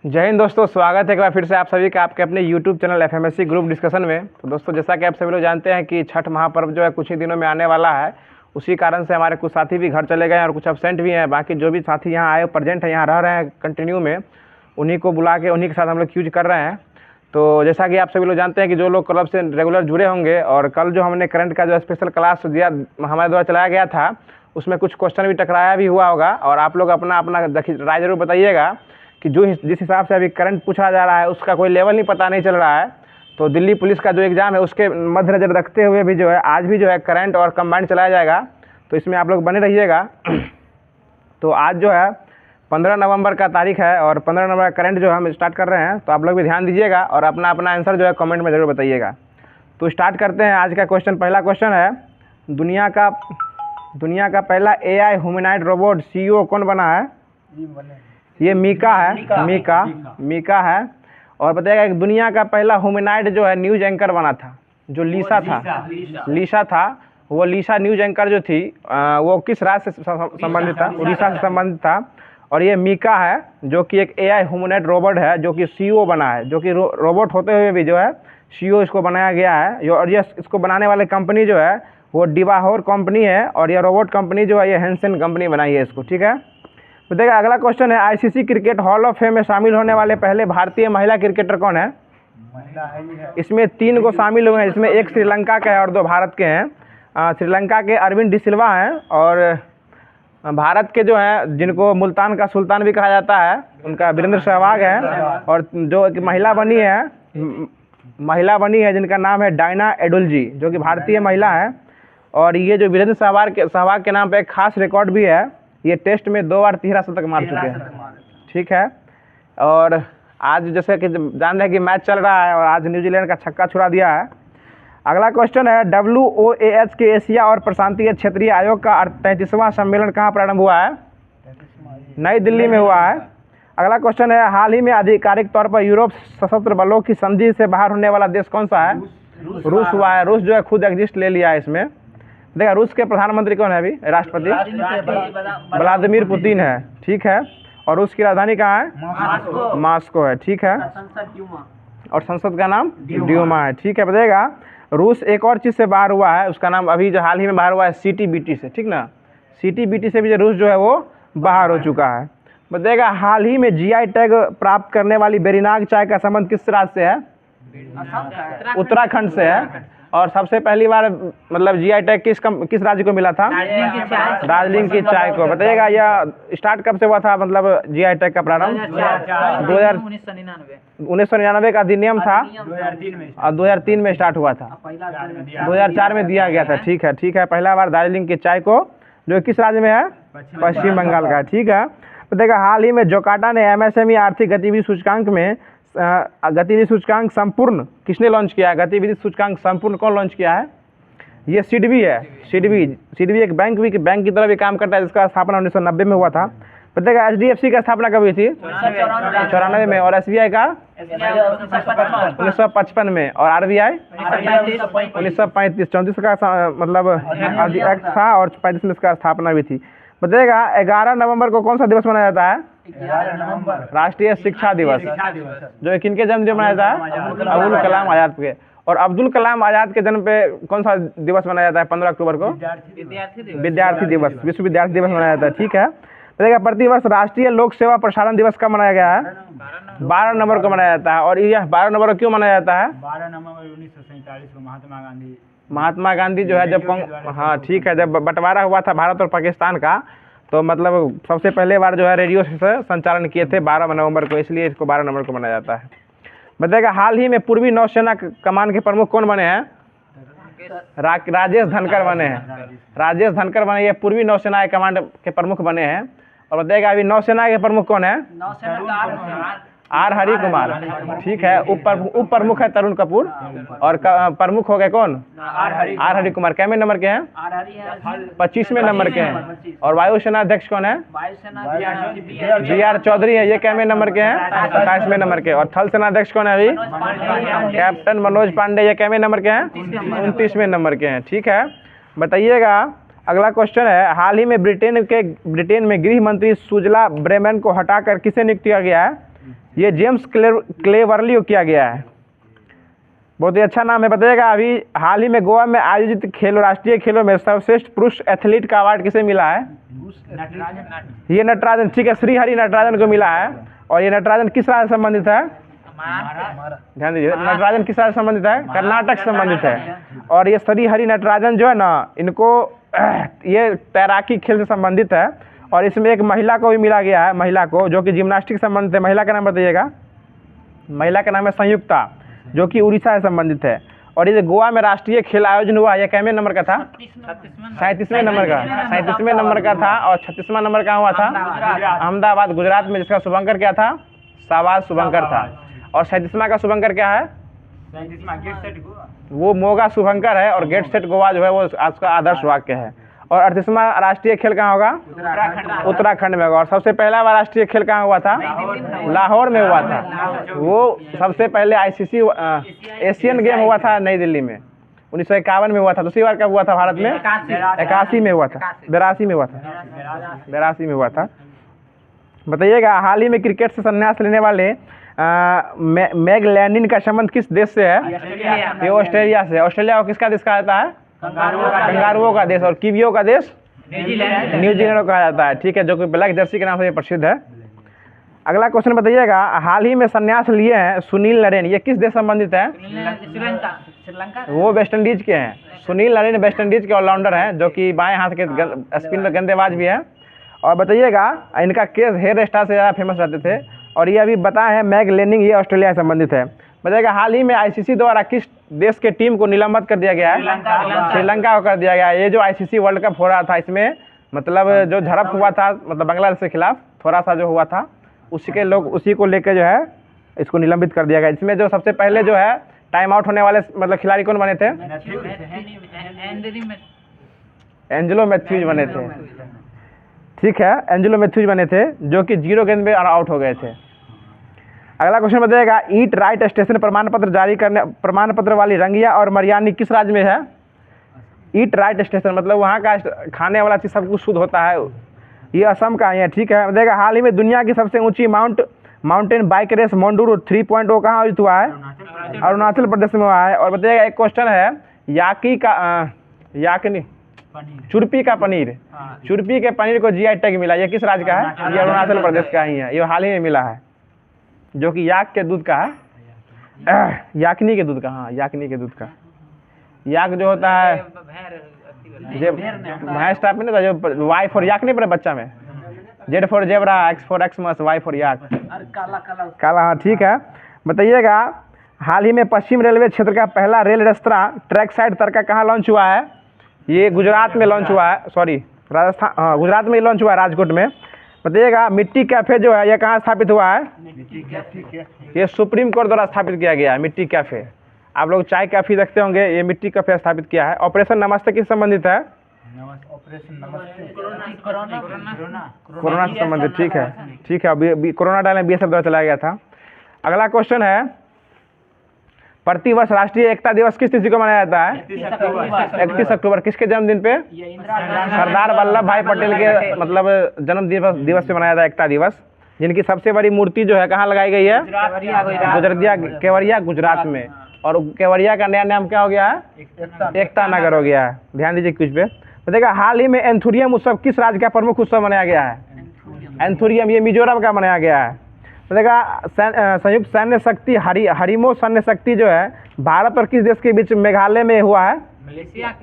जय हिंद दोस्तों, स्वागत है एक बार फिर से आप सभी का आपके अपने YouTube चैनल एफएमएससी ग्रुप डिस्कशन में। तो दोस्तों, जैसा कि आप सभी लोग जानते हैं कि छठ महापर्व जो है कुछ ही दिनों में आने वाला है। उसी कारण से हमारे कुछ साथी भी घर चले गए हैं और कुछ एब्सेंट भी हैं। बाकी जो भी साथी यहाँ आए प्रेजेंट है, यहाँ रह रहे हैं कंटिन्यू में, उन्हीं को बुला के उन्हीं के साथ हम लोग क्यूज कर रहे हैं। तो जैसा कि आप सभी लोग जानते हैं कि जो लोग क्लब से रेगुलर जुड़े होंगे, और कल जो हमने करंट का जो स्पेशल क्लास दिया हमारे द्वारा चलाया गया था, उसमें कुछ क्वेश्चन भी टकराया भी हुआ होगा। और आप लोग अपना अपना राय जरूर बताइएगा कि जिस हिसाब से अभी करंट पूछा जा रहा है उसका कोई लेवल नहीं पता नहीं चल रहा है। तो दिल्ली पुलिस का जो एग्ज़ाम है उसके मद्देनजर रखते हुए भी जो है आज भी जो है करंट और कंबाइंड चलाया जाएगा। तो इसमें आप लोग बने रहिएगा। तो आज जो है 15 नवंबर का तारीख है और 15 नवंबर का करंट जो है हम स्टार्ट कर रहे हैं। तो आप लोग भी ध्यान दीजिएगा और अपना अपना आंसर जो है कमेंट में ज़रूर बताइएगा। तो स्टार्ट करते हैं आज का क्वेश्चन। पहला क्वेश्चन है, दुनिया का पहला AI ह्यूमनॉइड रोबोट CEO कौन बना है? ये मीका है। मीका है। और बताइएगा कि दुनिया का पहला ह्यूमनॉइड जो है न्यूज़ एंकर बना था, जो लीसा था। वो लीसा न्यूज़ एंकर जो थी वो किस राज्य से संबंधित था? उड़ीसा से संबंधित था। और ये मीका है जो कि एक AI ह्यूमनॉइड रोबोट है जो कि CEO बना है, जो कि रोबोट होते हुए भी जो है CEO इसको बनाया गया है। और ये इसको बनाने वाले कंपनी जो है वो डिवाहोर कंपनी है। और ये रोबोट कंपनी जो है ये हैंसन कंपनी बनाई है इसको। ठीक है। तो देखिए अगला क्वेश्चन है, ICC cricket hall of fame में शामिल होने वाले पहले भारतीय महिला क्रिकेटर कौन है? इसमें 3 को शामिल हुए हैं, इसमें एक श्रीलंका का है और 2 भारत के हैं। श्रीलंका के अरविंद डिसिल्वा हैं और भारत के जो हैं जिनको मुल्तान का सुल्तान भी कहा जाता है उनका वीरेंद्र सहवाग है। और जो एक महिला बनी है जिनका नाम है डायना एडुल्जी, जो कि भारतीय महिला है। और ये जो वीरेंद्र सहवाग के नाम पे एक खास रिकॉर्ड भी है, ये टेस्ट में 2 बार 13 शतक मार चुके हैं। ठीक है। और आज जैसे कि जान रहे हैं कि मैच चल रहा है और आज न्यूजीलैंड का छक्का छुड़ा दिया है। अगला क्वेश्चन है, WOAH के एशिया और प्रशांतीय क्षेत्रीय आयोग का 33वां सम्मेलन कहाँ प्रारंभ हुआ है? नई दिल्ली में हुआ है। अगला क्वेश्चन है, हाल ही में आधिकारिक तौर पर यूरोप सशस्त्र बलों की संधि से बाहर होने वाला देश कौन सा है? रूस हुआ है। रूस जो है खुद एग्जिस्ट ले लिया है इसमें। देखा, रूस के प्रधानमंत्री कौन है अभी? राष्ट्रपति व्लादिमीर पुतिन है। ठीक है। और रूस की राजधानी कहाँ है? मॉस्को है। ठीक है। और संसद का नाम ड्यूमा है। ठीक है। बताइएगा, रूस एक और चीज़ से बाहर हुआ है, उसका नाम अभी जो हाल ही में बाहर हुआ है CTBT से। ठीक ना, CTBT से भी जो रूस जो है वो बाहर हो चुका है। बताइएगा, हाल ही में GI टैग प्राप्त करने वाली बेरीनाग चाय का संबंध किस राज्य से है? उत्तराखंड से है। और सबसे पहली बार मतलब GI टैग किस राज्य को मिला था? दार्जिलिंग की चाय को। बताइएगा, यह स्टार्ट कब से हुआ था, मतलब GI टैग का प्रारंभ? 1999 का अधिनियम था और 2003 में स्टार्ट हुआ था। 2004 में दिया गया था। ठीक है। ठीक है। पहला बार दार्जिलिंग की चाय को, जो किस राज्य में है? पश्चिम बंगाल का। ठीक है। बताइएगा, हाल ही में जोकाटा ने MSME आर्थिक गतिविधि सूचकांक में गतिविधि सूचकांक संपूर्ण किसने लॉन्च किया है? गतिविधि सूचकांक संपूर्ण कौन लॉन्च किया है? ये सिडबी है। सिडबी एक बैंक की तरह भी काम करता है, जिसका स्थापना 1990 में हुआ था। बताइएगा, HDFC का स्थापना कब हुई थी? 94 में। और SBI का 1955 में। और RBI 1935। 34 का मतलब एक्ट था और 35 में इसका स्थापना भी थी। बताइएगा, 11 नवंबर को कौन सा दिवस मनाया जाता है? 11 नवंबर राष्ट्रीय शिक्षा दिवस, जो किनके जन्मदिन मनाया जाता है? अब्दुल कलाम आजाद के। और अब्दुल कलाम आजाद के जन्म पे कौन सा दिवस मनाया जाता है 15 अक्टूबर को? विद्यार्थी दिवस, विश्व विद्यार्थी दिवस मनाया जाता है। ठीक है। बताइएगा, प्रतिवर्ष राष्ट्रीय लोक सेवा प्रसारण दिवस कब मनाया गया है? 12 नवंबर को मनाया जाता है। और यह 12 नवंबर को क्यों मनाया जाता है? 12 नवंबर 1947 को महात्मा गांधी जो है जब हाँ ठीक है, जब बंटवारा हुआ था भारत और पाकिस्तान का, तो मतलब सबसे पहले बार जो है रेडियो से संचालन किए थे 12 नवंबर को, इसलिए इसको 12 नवंबर को मनाया जाता है। बताइएगा, हाल ही में पूर्वी नौसेना कमान के प्रमुख कौन बने हैं? राजेश धनखड़ बने हैं। राजेश धनखड़ बने, ये पूर्वी नौसेना कमांड के प्रमुख बने हैं। और बताइएगा, अभी नौसेना के प्रमुख कौन है? R हरि कुमार। ठीक है। उप प्रमुख है तरुण कपूर और प्रमुख हो गए कौन? R हरि कुमार। कैमे नंबर के हैं? 25वें नंबर के हैं। और वायुसेना अध्यक्ष कौन है? BR चौधरी है, ये कैमे नंबर के हैं? 27वें नंबर के। और थल सेना अध्यक्ष कौन है अभी? कैप्टन मनोज पांडे, ये कैमे नंबर के हैं? 29वें नंबर के हैं। ठीक है। बताइएगा, अगला क्वेश्चन है, हाल ही में ब्रिटेन में गृह मंत्री सुजला ब्रेमन को हटाकर किसे नियुक्त किया गया है? ये जेम्स क्लेवरली को किया गया है। बहुत ही अच्छा नाम है। बताइएगा अभी हाल ही में गोवा में आयोजित राष्ट्रीय खेलों में सर्वश्रेष्ठ पुरुष एथलीट का अवार्ड किसे मिला है? ये नटराजन, ठीक है, श्री हरि नटराजन को मिला है। और ये नटराजन किस राज्य से संबंधित है? ध्यान दीजिए, नटराजन किस राज्य से संबंधित है? कर्नाटक से संबंधित है। और ये श्री हरि नटराजन जो है ना, इनको ये तैराकी खेल से संबंधित है। और इसमें एक महिला को भी मिला गया है, महिला को, जो कि जिम्नास्टिक से संबंधित है। महिला का नाम बताइएगा। महिला का नाम है संयुक्ता, जो कि उड़ीसा से संबंधित है। और ये जो गोवा में राष्ट्रीय खेल आयोजन हुआ, ये कैमे नंबर का था? 37वें नंबर का, 37वें नंबर का था। और 36वां नंबर का हुआ था अहमदाबाद, गुजरात में, जिसका शुभंकर क्या था? शाहबाज शुभंकर था। और 37वां का शुभंकर क्या है? वो मोगा शुभंकर है। और गेट सेट गोवा जो है वो आज का आदर्श वाक्य है। और 38वां राष्ट्रीय खेल कहाँ होगा? उत्तराखंड में होगा। और सबसे पहला वाला राष्ट्रीय खेल कहाँ हुआ था? लाहौर में हुआ था। वो सबसे पहले ICC एशियन गेम हुआ था नई दिल्ली में 1951 में हुआ था। दूसरी बार कब हुआ था भारत में? 81 में हुआ था, 82 में हुआ था, 82 में हुआ था। बताइएगा हाल ही में क्रिकेट से संन्यास लेने वाले मैग लैंडिन का संबंध किस देश से है? ये ऑस्ट्रेलिया से। ऑस्ट्रेलिया को किसका देश कहा जाता है? कंगारुओं का देश। और कीवियों का देश? न्यूजीलैंड को कहा जाता है, ठीक है, जो कि ब्लैक जर्सी के नाम से प्रसिद्ध है। अगला क्वेश्चन बताइएगा, हाल ही में संन्यास लिए हैं सुनील नरेन, ये किस देश संबंधित है? श्रीलंका। वो वेस्ट इंडीज के हैं। सुनील नरेन वेस्ट इंडीज के ऑलराउंडर हैं, जो कि बाएं हाथ के स्पिन में गेंदबाज भी हैं। और बताइएगा इनका केस हेयर स्टाइल से ज़्यादा फेमस रहते थे। और ये अभी बताए हैं मैग लेनिंग, ये ऑस्ट्रेलिया से संबंधित है। बताइएगा हाल ही में ICC द्वारा किस देश के टीम को निलंबित कर दिया गया है? श्रीलंका को कर दिया गया है। ये जो ICC वर्ल्ड कप हो रहा था, इसमें मतलब जो झड़प हुआ था, मतलब बांग्लादेश के खिलाफ थोड़ा सा जो हुआ था, उसी को लेकर जो है इसको निलंबित कर दिया गया। इसमें जो सबसे पहले जो है टाइम आउट होने वाले मतलब खिलाड़ी कौन बने थे? एंजेलो मैथ्यूज बने थे, ठीक है, एंजेलो मैथ्यूज बने थे, जो कि 0 गेंद में आउट हो गए थे। अगला क्वेश्चन बताइएगा, ईट राइट स्टेशन प्रमाण पत्र जारी करने प्रमाण पत्र वाली रंगिया और मरियानी किस राज्य में है? ईट राइट स्टेशन मतलब वहाँ का खाने वाला चीज़ सब कुछ शुद्ध होता है, ये असम का है, ठीक है। बताइएगा हाल ही में दुनिया की सबसे ऊंची माउंटेन बाइक रेस मोंडूरो 3.0 कहाँ आयोजित हुआ है? अरुणाचल प्रदेश में हुआ है। और बताइएगा एक क्वेश्चन है, चुरपी का पनीर, चुरपी के पनीर को GI टैग मिला, ये किस राज्य का है? ये अरुणाचल प्रदेश का ही है, ये हाल ही में मिला है, जो कि याक के दूध का है, याकनी के दूध का, हाँ याकनी के दूध का। याक जो होता है भैंस टाइप में ना, जो वाई फॉर याक नहीं पड़े बच्चा में, Z for zebra, X for Xmas, Y for याक, काला, हाँ ठीक है। बताइएगा हाल ही में पश्चिम रेलवे क्षेत्र का पहला रेल रेस्तरां ट्रैक साइड तड़का कहाँ लॉन्च हुआ है? ये गुजरात में लॉन्च हुआ है, सॉरी राजस्थान, हाँ गुजरात में लॉन्च हुआ है, राजकोट में। बताइएगा मिट्टी कैफ़े जो है ये कहाँ स्थापित हुआ है? ये सुप्रीम कोर्ट द्वारा स्थापित किया गया है मिट्टी कैफ़े। आप लोग चाय काफ़ी रखते होंगे, ये मिट्टी कैफ़े स्थापित किया है। ऑपरेशन नमस्ते किस संबंधित है? कोरोना से संबंधित, ठीक है, ठीक है। अभी कोरोना टाइम में BSF द्वारा चलाया गया था। अगला क्वेश्चन है, प्रतिवर्ष राष्ट्रीय एकता दिवस किस तिथि को मनाया जाता है? 31 अक्टूबर। किसके जन्मदिन पे? सरदार वल्लभ भाई पटेल के मतलब जन्म दिवस पे मनाया जाता है एकता दिवस, जिनकी सबसे बड़ी मूर्ति जो है कहाँ लगाई गई है? केवड़िया गुजरात में। और केवड़िया का नया नाम क्या हो गया है? एकता नगर हो गया है। ध्यान दीजिए कुछ पे। बताइएगा हाल ही में एंथुरियम उत्सव किस राज्य का प्रमुख उत्सव मनाया गया है? एंथुरियम ये मिजोरम का मनाया गया है। बताइएगा संयुक्त सैन्य शक्ति हरिमो सैन्य शक्ति जो है भारत और किस देश के बीच मेघालय में हुआ है?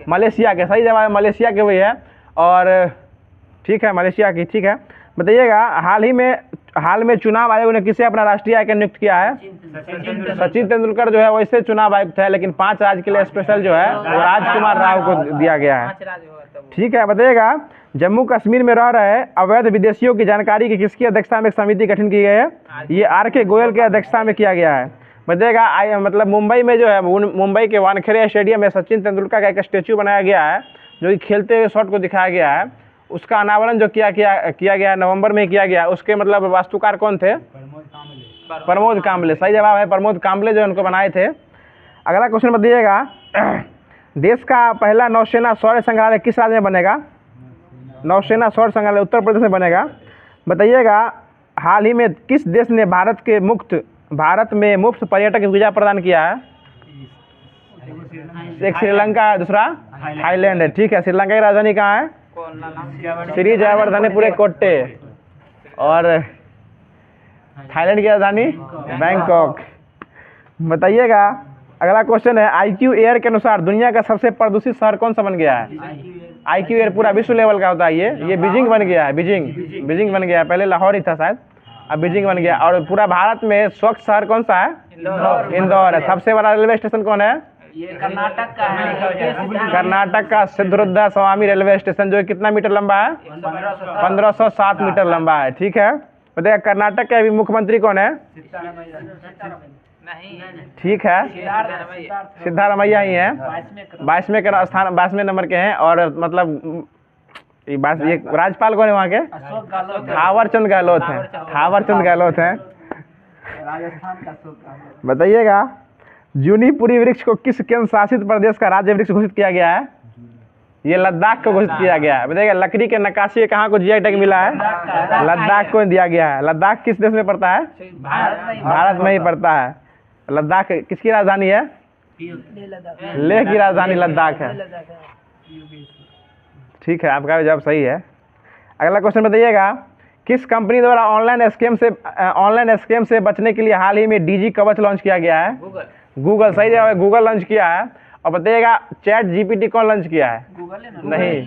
मलेशिया के, सही जवाब है, मलेशिया के हुई है। और ठीक है, मलेशिया की, ठीक है। बताइएगा हाल में चुनाव आयोग ने किसे अपना राष्ट्रीय आयुक्त नियुक्त किया है? सचिन तेंदुलकर जो है वैसे चुनाव आयुक्त है, लेकिन 5 राज्य के लिए स्पेशल जो है वो राजकुमार राव को दिया गया है, ठीक है। बताइएगा जम्मू कश्मीर में रह रहे अवैध विदेशियों की जानकारी की किसकी अध्यक्षता में एक समिति गठन की गई है? ये RK गोयल की अध्यक्षता में किया गया है। बताइएगा मतलब मुंबई में जो है, मुंबई के वानखेड़े स्टेडियम में सचिन तेंदुलकर का एक स्टेच्यू बनाया गया है, जो कि खेलते हुए शॉट को दिखाया गया है। उसका अनावरण जो किया गया नवंबर में किया गया। उसके मतलब वास्तुकार कौन थे? प्रमोद काम्बले, सही जवाब है, प्रमोद काम्बले जो उनको बनाए थे। अगला क्वेश्चन बताइएगा, देश का पहला नौसेना शौर्य संग्रहालय किस राज्य में बनेगा? नौसेना शौर्य संग्रहालय उत्तर प्रदेश में बनेगा। बताइएगा हाल ही में किस देश ने भारत में मुफ्त पर्यटक वीज़ा प्रदान किया है? एक श्रीलंका है, दूसरा थाईलैंड है। ठीक है, श्रीलंका की राजधानी कहाँ है? श्री जयवर्धनेपुरे कोट्टे। और थाईलैंड की राजधानी बैंकॉक। बताइएगा, अगला क्वेश्चन है, IQ एयर के अनुसार दुनिया का सबसे प्रदूषित शहर कौन सा बन गया है? IQ एयर पूरा विश्व लेवल का होता है, ये बीजिंग बन गया है। बीजिंग बन गया है, पहले लाहौर ही था शायद, अब बीजिंग बन गया। और पूरा भारत में स्वच्छ शहर कौन सा है? इंदौर है। सबसे बड़ा रेलवे स्टेशन कौन है? कर्नाटक का है। कर्नाटक का सिद्धरुद्ध स्वामी रेलवे स्टेशन, जो कितना मीटर लंबा है? 1507 मीटर लंबा है। ठीक है, बताइए कर्नाटक के अभी मुख्यमंत्री कौन है? ठीक है, सिद्धारमैया ही है। 22वें नंबर के हैं। और मतलब ये राज्यपाल कौन है वहाँ के? थावरचंद गहलोत हैं। थावरचंद गहलोत हैं। बताइएगा, जूनीपुरी वृक्ष को किस केंद्र शासित प्रदेश का राज्य वृक्ष घोषित किया गया है? ये लद्दाख को घोषित किया गया है। बताइएगा, लकड़ी के नक्काशी कहाँ को GI टैग मिला है? लद्दाख को दिया गया है। लद्दाख किस देश में पड़ता है? भारत में ही पड़ता है। लद्दाख किसकी राजधानी है? लेह की राजधानी लद्दाख है। ठीक है, आपका जवाब सही है। अगला क्वेश्चन बताइएगा, किस कंपनी द्वारा ऑनलाइन स्कैम से बचने के लिए हाल ही में DG कवच लॉन्च किया गया है? गूगल। सही जवाब है, गूगल लॉन्च किया है। और बताइएगा, ChatGPT कौन लॉन्च किया है? नहीं,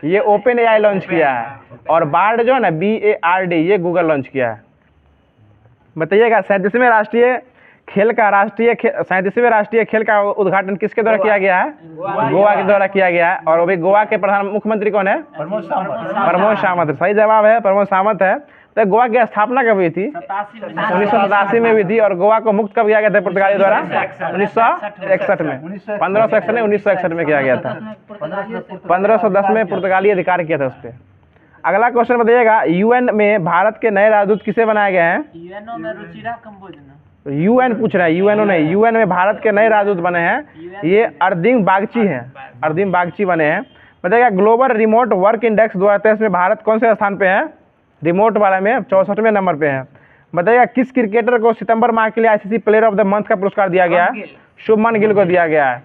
ये OpenAI लॉन्च किया है। और बार्ड जो है ना, BARD, ये गूगल लॉन्च किया है। बताइएगा, 37वें राष्ट्रीय खेल का उद्घाटन किसके द्वारा किया गया है? गोवा के द्वारा किया गया है। और वो भी गोवा के प्रधान मुख्यमंत्री कौन है? प्रमोद सावंत। सही जवाब है, प्रमोद सावंत है। तो गोवा की स्थापना कब हुई थी? 1987 में हुई थी। और गोवा को मुक्त कब किया गया था पुर्तगाली द्वारा? 1961 में। 1561 में 1961 में किया गया था। 1510 में पुर्तगाली अधिकार किया था उस पर। अगला क्वेश्चन बताइएगा, UN में भारत के नए राजदूत किसे बनाए गए हैं? UN पूछ रहा है, UNO नहीं। UN में भारत के नए राजदूत बने हैं, ये अर्दिंग बागची हैं। अर्दिंग बागची बने हैं। बताइएगा, ग्लोबल रिमोट वर्क इंडेक्स 2023 में भारत कौन से स्थान पे है? रिमोट वाले में 64वें नंबर पे है। बताइएगा, किस क्रिकेटर को सितंबर माह के लिए ICC player of the month का पुरस्कार दिया गया है? शुभमन गिल को दिया गया है।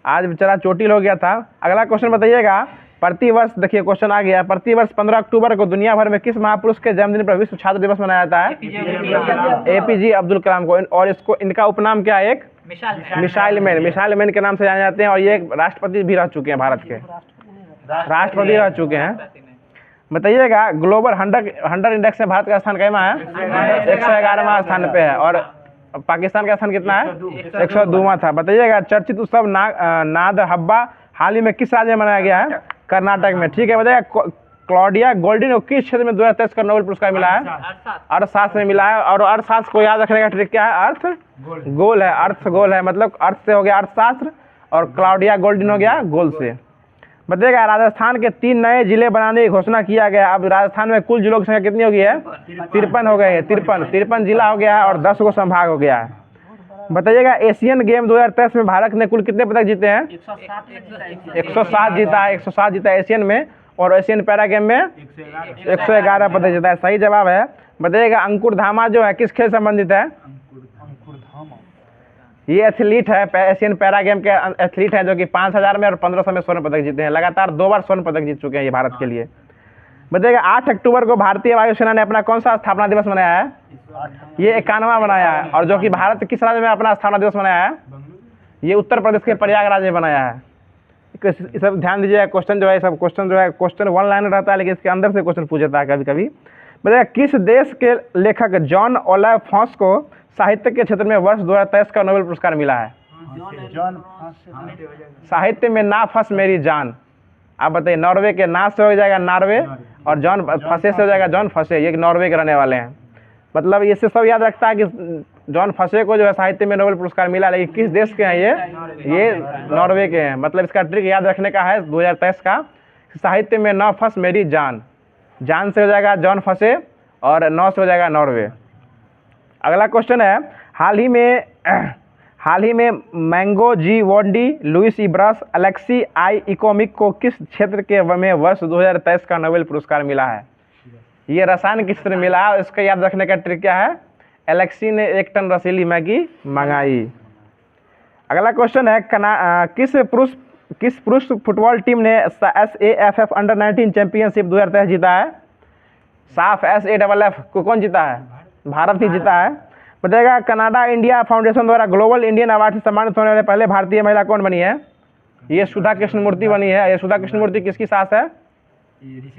आज बेचारा चोटिल हो गया था। अगला क्वेश्चन बताइएगा, प्रतिवर्ष, देखिए क्वेश्चन आ गया, प्रतिवर्ष 15 अक्टूबर को दुनिया भर में किस महापुरुष के जन्मदिन पर विश्व छात्र दिवस मनाया जाता है? APJ अब्दुल कलाम को। और इनका उपनाम क्या है? एक मिसाइल मैन के नाम से जाने जाते हैं। और ये राष्ट्रपति भी रह चुके हैं, भारत के राष्ट्रपति रह चुके हैं। बताइएगा, ग्लोबल हंटर इंडेक्स में भारत का स्थान कैमा है? 111वां स्थान पे है। और पाकिस्तान का स्थान कितना है? 102वां था। बताइएगा, चर्चित उत्सव नाद हब्बा हाल ही में किस राज्य में मनाया गया है? कर्नाटक में। ठीक है, बताइएगा, क्लॉडिया गोल्डिन को किस क्षेत्र में 2023 का नोबेल पुरस्कार मिला है? अर्थशास्त्र में मिला है। और अर्थशास्त्र को याद रखने का ट्रिक क्या है? गोल है, मतलब अर्थ से हो गया अर्थशास्त्र, और क्लॉडिया गोल्डिन हो गया गोल से। बताइएगा, राजस्थान के 3 नए जिले बनाने की घोषणा किया गया। अब राजस्थान में कुल जिलों की संख्या कितनी हो गई है? 53 हो गए हैं। 53 जिला हो गया है और 10 गो संभाग हो गया है। बताइएगा, एशियन गेम 2023 में भारत ने कुल कितने पदक जीते हैं? 107 जीता है। 107 जीता है एशियन में। और एशियन पैरा गेम में 111 पदक जीता है। सही जवाब है। बताइएगा, अंकुर धामा जो है किस खेल संबंधित है? ये एथलीट है, एशियन पैरा गेम के एथलीट है, जो कि 5000 में और 1500 में स्वर्ण पदक जीते हैं। लगातार 2 बार स्वर्ण पदक जीत चुके हैं ये भारत के लिए। बताइएगा, 8 अक्टूबर को भारतीय वायुसेना ने अपना कौन सा स्थापना दिवस मनाया है? ये 51वां मनाया है। और जो कि भारत किस राज्य में अपना स्थापना दिवस मनाया है? ये उत्तर प्रदेश के प्रयागराज में बनाया है। सब ध्यान दीजिएगा, क्वेश्चन जो है क्वेश्चन 1 लाइन रहता है, लेकिन इसके अंदर से क्वेश्चन पूछ जाता है कभी कभी। बताइएगा, किस देश के लेखक जॉन ओलिवर फॉस को साहित्य के क्षेत्र में वर्ष 2023 का नोबेल पुरस्कार मिला है? साहित्य में ना फंस मेरी जान। आप बताइए, नॉर्वे के ना से हो जाएगा नॉर्वे, और जॉन फंसे से हो जाएगा जॉन फंसे। ये नॉर्वे के रहने वाले हैं। मतलब इससे सब याद रखता है कि जॉन फंसे को जो है साहित्य में नोबेल पुरस्कार मिला, लेकिन किस देश के हैं ये नॉर्वे के हैं। मतलब इसका ट्रिक याद रखने का है 2023 का, साहित्य में ना फंस मेरी जान। जान से हो जाएगा जॉन फंसे, और 9 से हो जाएगा नॉर्वे। अगला क्वेश्चन है, हाल ही में मैंगो जी वॉन्डी, लुइस इब्रास, अलेक्सी आई इकोमिक को किस क्षेत्र के में वर्ष 2023 का नोबेल पुरस्कार मिला है? ये रसायन किस तरह मिला, इसका याद रखने का ट्रिक क्या है, एलेक्सी ने 1 टन रसीली मैगी मंगाई। अगला क्वेश्चन है किस पुरुष फुटबॉल टीम ने SAFF अंडर 19 चैंपियनशिप 2023 जीता है। साफ SAFF को कौन जीता है, भारत ही जीता है। बताइएगा कनाडा इंडिया फाउंडेशन द्वारा ग्लोबल इंडियन अवार्ड से सम्मानित होने वाले पहले भारतीय महिला कौन बनी है। ये सुधा कृष्णमूर्ति बनी है। ये सुधा कृष्णमूर्ति किसकी सास है,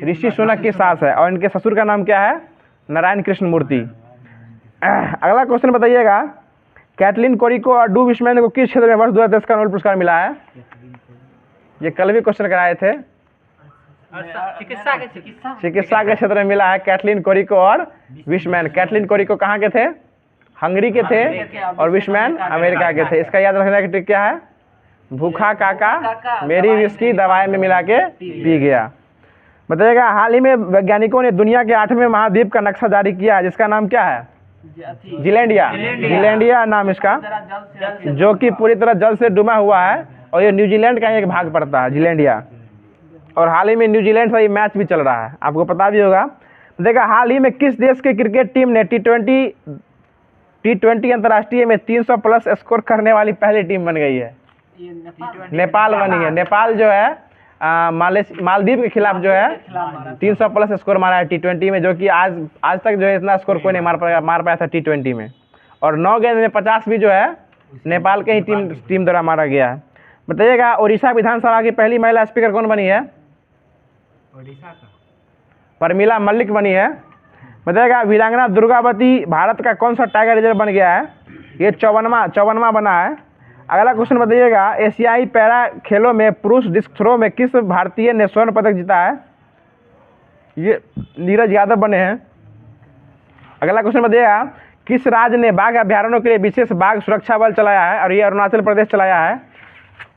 ऋषि सुनक की सास है, और इनके ससुर का नाम क्या है, नारायण कृष्णमूर्ति। अगला क्वेश्चन बताइएगा कैटलिन कोरिको और डू विशमैन को किस क्षेत्र में वर्ष 2010 का नोबेल पुरस्कार मिला है। ये कल भी क्वेश्चन कराए थे, चिकित्सा के क्षेत्र में मिला है कैटलिन कोरिको और विशमैन। कैटलिन कोरिको कहाँ के थे, हंगरी के थे, और विशमैन अमेरिका के थे। इसका याद रखने का ट्रिक क्या है, भूखा काका मेरी विस्की दवाई में मिला के पी गया। बताइएगा हाल ही में वैज्ञानिकों ने दुनिया के 8वें महाद्वीप का नक्शा जारी किया है जिसका नाम क्या है, जिलैंडिया नाम इसका, जो कि पूरी तरह जल से डूबा हुआ है और ये न्यूजीलैंड का एक भाग पड़ता है जिलैंडिया। और हाल ही में न्यूजीलैंड से ये मैच भी चल रहा है, आपको पता भी होगा। देखा हाल ही में किस देश की क्रिकेट टीम ने T20 अंतर्राष्ट्रीय में 300 प्लस स्कोर करने वाली पहली टीम बन गई है, नेपाल बनी है। नेपाल जो है मालदीव के खिलाफ जो है 300 प्लस स्कोर मारा है T20 में, जो कि आज तक जो है इतना स्कोर कोई नहीं मार पाया था T20 में। और 9 गेंद में 50 भी जो है नेपाल के ही टीम द्वारा मारा गया है। बताइएगा उड़ीसा विधानसभा की पहली महिला स्पीकर कौन बनी है, ओडिशा का परमिला मल्लिक बनी है। बताइएगा वीरांगना दुर्गावती भारत का कौन सा टाइगर रिजर्व बन गया है, ये 54वां बना है। अगला क्वेश्चन बताइएगा एशियाई पैरा खेलों में पुरुष डिस्क थ्रो में किस भारतीय ने स्वर्ण पदक जीता है, ये नीरज यादव बने हैं। अगला क्वेश्चन बताइएगा किस राज्य ने बाघ अभ्यारण्यों के लिए विशेष बाघ सुरक्षा बल चलाया है, और ये अरुणाचल प्रदेश चलाया है।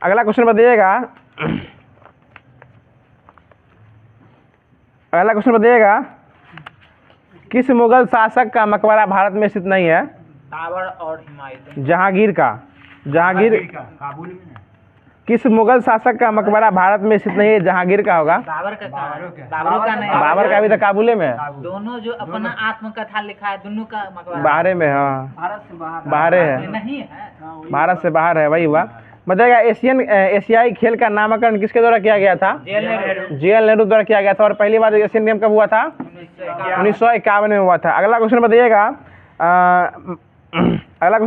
अगला क्वेश्चन बताइएगा किस मुगल शासक का मकबरा भारत में स्थित नहीं है, टावर और हिमायत जहांगीर काबुल में ना, किस मुगल शासक का मकबरा भारत में स्थित नहीं है, जहांगीर का होगा। बाबर का नहीं, बाबर का भी तो काबुले में है, दोनों जो अपना आत्मकथा लिखा है दोनों का मकबरा बाहरे में, हाँ भारत से बाहर बाहरे है, नहीं है, भारत से बाहर है, वही हुआ। बताइएगा एशियाई खेल का नामकरण किसके द्वारा किया गया था, JL नेहरू द्वारा किया गया था। और पहली बार एशियन गेम कब हुआ था, 1951 में हुआ था। अगला क्वेश्चन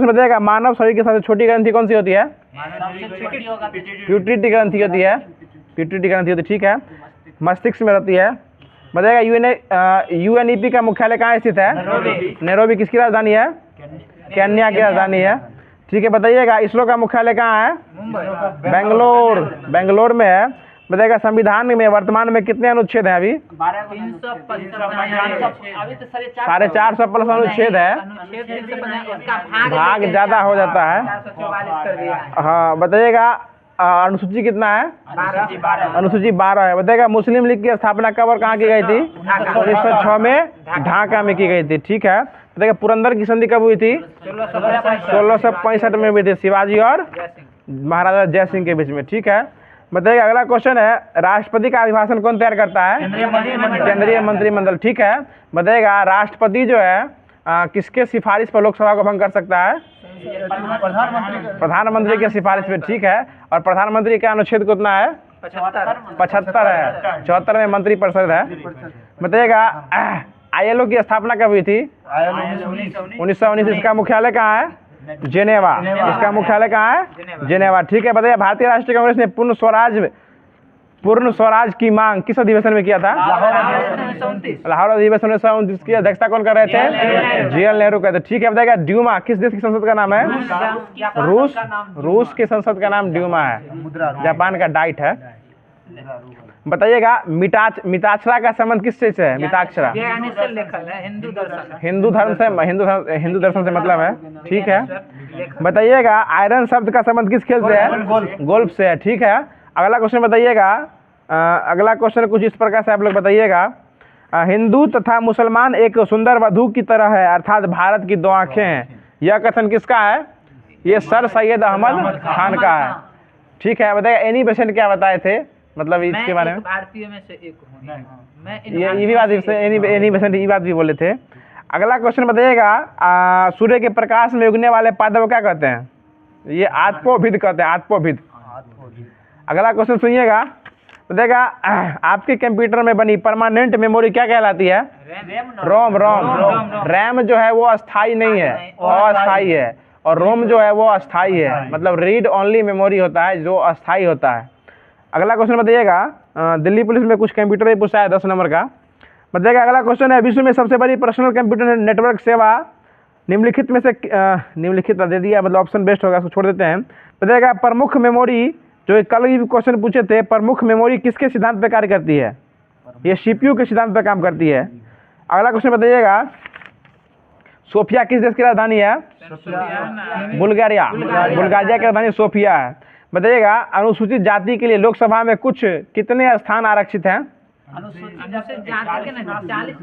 बताइएगा मानव शरीर की सबसे छोटी ग्रंथि कौन सी होती है, प्यूटरी ग्रंथि होती है, ठीक है, मस्तिष्क में रहती है। बताइएगा UNEP का मुख्यालय कहाँ स्थित है, नैरोबी किसकी राजधानी है, केन्या की राजधानी है, ठीक है। बताइएगा इसरो का मुख्यालय कहाँ है, बेंगलोर में है। बताइएगा संविधान में वर्तमान में कितने अनुच्छेद हैं अभी, 450 प्लस अनुच्छेद है, भाग ज़्यादा हो जाता है। हाँ बताइएगा अनुसूची कितना है, अनुसूची 12 है। बताइएगा मुस्लिम लीग की स्थापना कब और कहाँ की गई थी, 1906 में ढाका में की गई थी, ठीक है। बताइएगा पुरंदर की संधि कब हुई थी, 1665 में हुई थी, शिवाजी और महाराजा जय सिंह के बीच में, ठीक है। बताइएगा अगला क्वेश्चन है राष्ट्रपति का अभिभाषण कौन तैयार करता है, केंद्रीय मंत्रिमंडल, ठीक है। बताइएगा राष्ट्रपति जो है किसके सिफारिश पर लोकसभा को भंग कर सकता है, प्रधानमंत्री के सिफारिश पे, ठीक है। और प्रधानमंत्री का अनुच्छेद कितना है, 75 है, 74 में मंत्रिपरिषद है। बताइएगा ILO की स्थापना कब हुई थी, 1919। इसका मुख्यालय कहाँ है, जेनेवा, इसका मुख्यालय कहाँ है, जेनेवा, ठीक है। बताइए भारतीय राष्ट्रीय कांग्रेस ने पूर्ण स्वराज की मांग किस अधिवेशन में किया था, लाहौर अधिवेशन 1929 की अध्यक्षता कौन कर रहे थे, JL नेहरू कहते, ठीक है। बताइएगा ड्यूमा किस देश की संसद का नाम है, रूस की संसद का नाम ड्यूमा है, जापान का डाइट है। बताइएगा मिताक्षरा का संबंध किस चीज से है, मिताक्षरा हिंदू दर्शन से मतलब है, ठीक है। बताइएगा आयरन शब्द का संबंध किस खेल से है, गोल्फ से है, ठीक है। अगला क्वेश्चन बताइएगा अगला क्वेश्चन कुछ इस प्रकार से आप लोग बताइएगा हिंदू तथा मुसलमान एक सुंदर वधू की तरह है अर्थात भारत की 2 आंखें हैं, यह कथन किसका है, ये सर सैयद अहमद खान का है, ठीक है। बताइए एनी बेसेंट क्या बताए थे, मतलब मैं इसके बारे एक में भारतीय में से एक हूँ। नहीं। मैं ये भी बात ये बात भी बोले थे। अगला क्वेश्चन बताइएगा, सूर्य के प्रकाश में उगने वाले पादप को क्या कहते हैं? ये आत्पोभिद कहते हैं, आत्पोभिद। अगला क्वेश्चन सुनिएगा, बताइएगा आपके कंप्यूटर में बनी परमानेंट मेमोरी क्या कहलाती है? रोम। रैम जो है वो अस्थाई नहीं है, अस्थाई है, और रोम जो है वो अस्थाई है, मतलब रीड ओनली मेमोरी होता है जो अस्थाई होता है। अगला क्वेश्चन बताइएगा, दिल्ली पुलिस में कुछ कंप्यूटर भी पूछा है 10 नंबर का। बताइएगा अगला क्वेश्चन है, विश्व में सबसे बड़ी पर्सनल कंप्यूटर नेटवर्क सेवा निम्नलिखित में से निम्नलिखित दे दिया, मतलब ऑप्शन बेस्ट होगा, उसको छोड़ देते हैं। बताइएगा प्रमुख मेमोरी, जो कल भी क्वेश्चन पूछे थे, प्रमुख मेमोरी किसके सिद्धांत पर कार्य करती है? ये सीपीयू के सिद्धांत पर काम करती है। अगला क्वेश्चन बताइएगा, सोफिया किस देश की राजधानी है? बुल्गारिया की राजधानी सोफिया है। बताइएगा अनुसूचित जाति के लिए लोकसभा में कुछ कितने स्थान आरक्षित हैं? अनुसूचित जाति के ना 40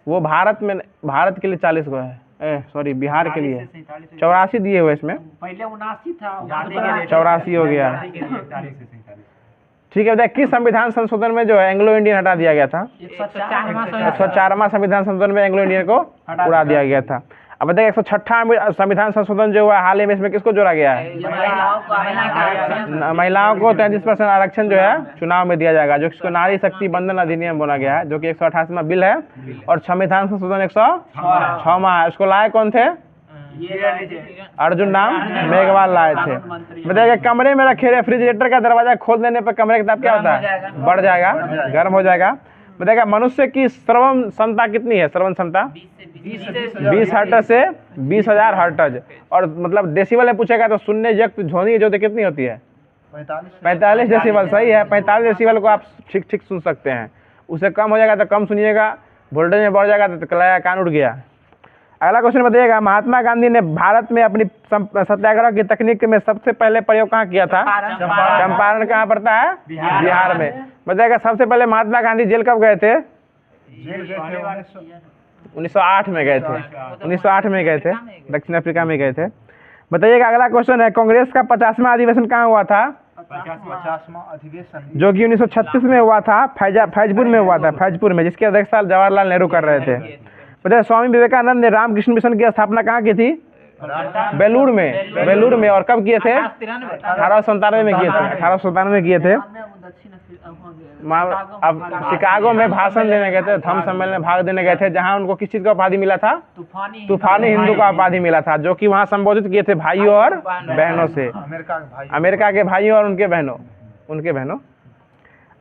वो भारत के लिए 40 को है, सॉरी बिहार के लिए 84 दिए हुए इसमें, पहले 79 था, 84 हो गया। ठीक है, बताइए किस संविधान संशोधन में जो है एंग्लो इंडियन हटा दिया गया था? 104वां संविधान संशोधन में एंग्लो इंडियन को उड़ा दिया गया था। अब बताइए 106वां संविधान संशोधन जो हुआ हाल ही में, इसमें किसको जोड़ा गया है? महिलाओं को 33% आरक्षण जो है चुनाव में दिया जाएगा, जो इसको नारी शक्ति बंधन अधिनियम बोला गया है, जो कि 188वां बिल है, और संविधान संशोधन 106वां है। उसको लाए कौन थे? अर्जुन राम मेघवाल लाए थे। बताइए कमरे में रखे रेफ्रिजरेटर का दरवाजा खोल देने पर कमरे का ताप क्या होता है? बढ़ जाएगा, गर्म हो जाएगा। बताइएगा मनुष्य की श्रवण क्षमता कितनी है? श्रवण क्षमता 20 हर्ट्ज से 20,000 हर्ट्ज, और मतलब डेसिबल में पूछेगा तो सुनने युक्त ध्वनि जो कितनी होती है? 45 डेसिबल। सही है, 45 डेसिबल को आप ठीक सुन सकते हैं। उससे कम हो जाएगा तो कम सुनिएगा, वोल्टेज में बढ़ जाएगा तो कान उठ गया। अगला क्वेश्चन बताइएगा, महात्मा गांधी ने भारत में अपनी सत्याग्रह की तकनीक में सबसे पहले प्रयोग कहाँ किया था? चंपारण कहाँ पड़ता है? बिहार में। बताइएगा सबसे पहले महात्मा गांधी जेल कब गए थे? 1908 में गए थे, 1908 में गए थे, दक्षिण अफ्रीका में गए थे। बताइएगा अगला क्वेश्चन है, कांग्रेस का 50वां अधिवेशन कहाँ हुआ था? 50वां अधिवेशन जो कि 1936 में हुआ था, फैजपुर में हुआ था, फैजपुर में, जिसके अध्यक्षता जवाहरलाल नेहरू कर रहे थे। बताइए स्वामी विवेकानंद ने रामकृष्ण मिशन की स्थापना कहाँ की थी? बेलूर में। और कब किए थे? 1897 में किए थे, 1897 में किए थे। अब शिकागो में भाषण देने गए थे, धम्म सम्मेलन में भाग देने गए थे, जहां उनको किस चीज का उपाधि मिला था? तूफानी हिंदू का उपाधि मिला था, जो कि वहां संबोधित किए थे भाइयों और बहनों से, अमेरिका के भाइयों और उनके बहनों।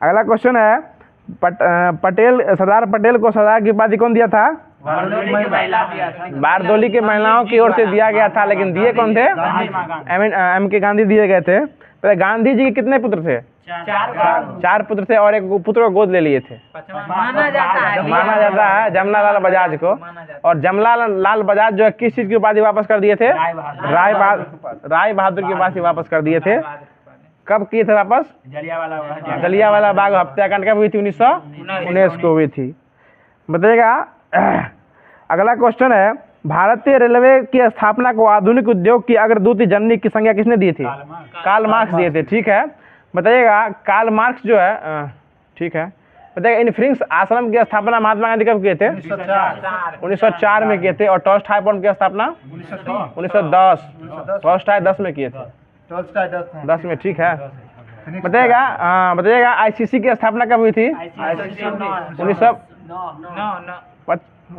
अगला क्वेश्चन है, सरदार पटेल को सरदार की उपाधि कौन दिया था? बारदोली के महिलाओं की ओर से दिया गया था, लेकिन दिए कौन थे? एम के गांधी दिए गए थे। पहले गांधी जी के कितने पुत्र थे? 4 पुत्र थे, और एक पुत्र को गोद ले लिए थे। माना जाता है जमनालाल बजाज को। और जमनालाल बजाज जो है किस चीज की उपाधि वापस कर दिए थे? राय बहादुर की उपाधि वापस कर दिए थे। कब किए थे वापस? जलियांवाला बाग हत्याकांड कब हुई थी? 1919 को हुई थी। बताइएगा अगला क्वेश्चन है, भारतीय रेलवे की स्थापना को आधुनिक उद्योग की अग्रदूत जननी की संज्ञा किसने दी थी? कार्ल मार्क्स दिए थे। ठीक है, बताइएगा कार्ल मार्क्स जो है, ठीक है, बताइएगा इन फ्रिंक्स आश्रम की स्थापना महात्मा गांधी कब किए थे? 1904 में किए थे। और टॉल्स्टॉय फॉर्म की स्थापना 1910, टॉल्स्टॉय 10 में किए थे, 10 में। ठीक है, बताइएगा आईसीसी की स्थापना कब हुई थी?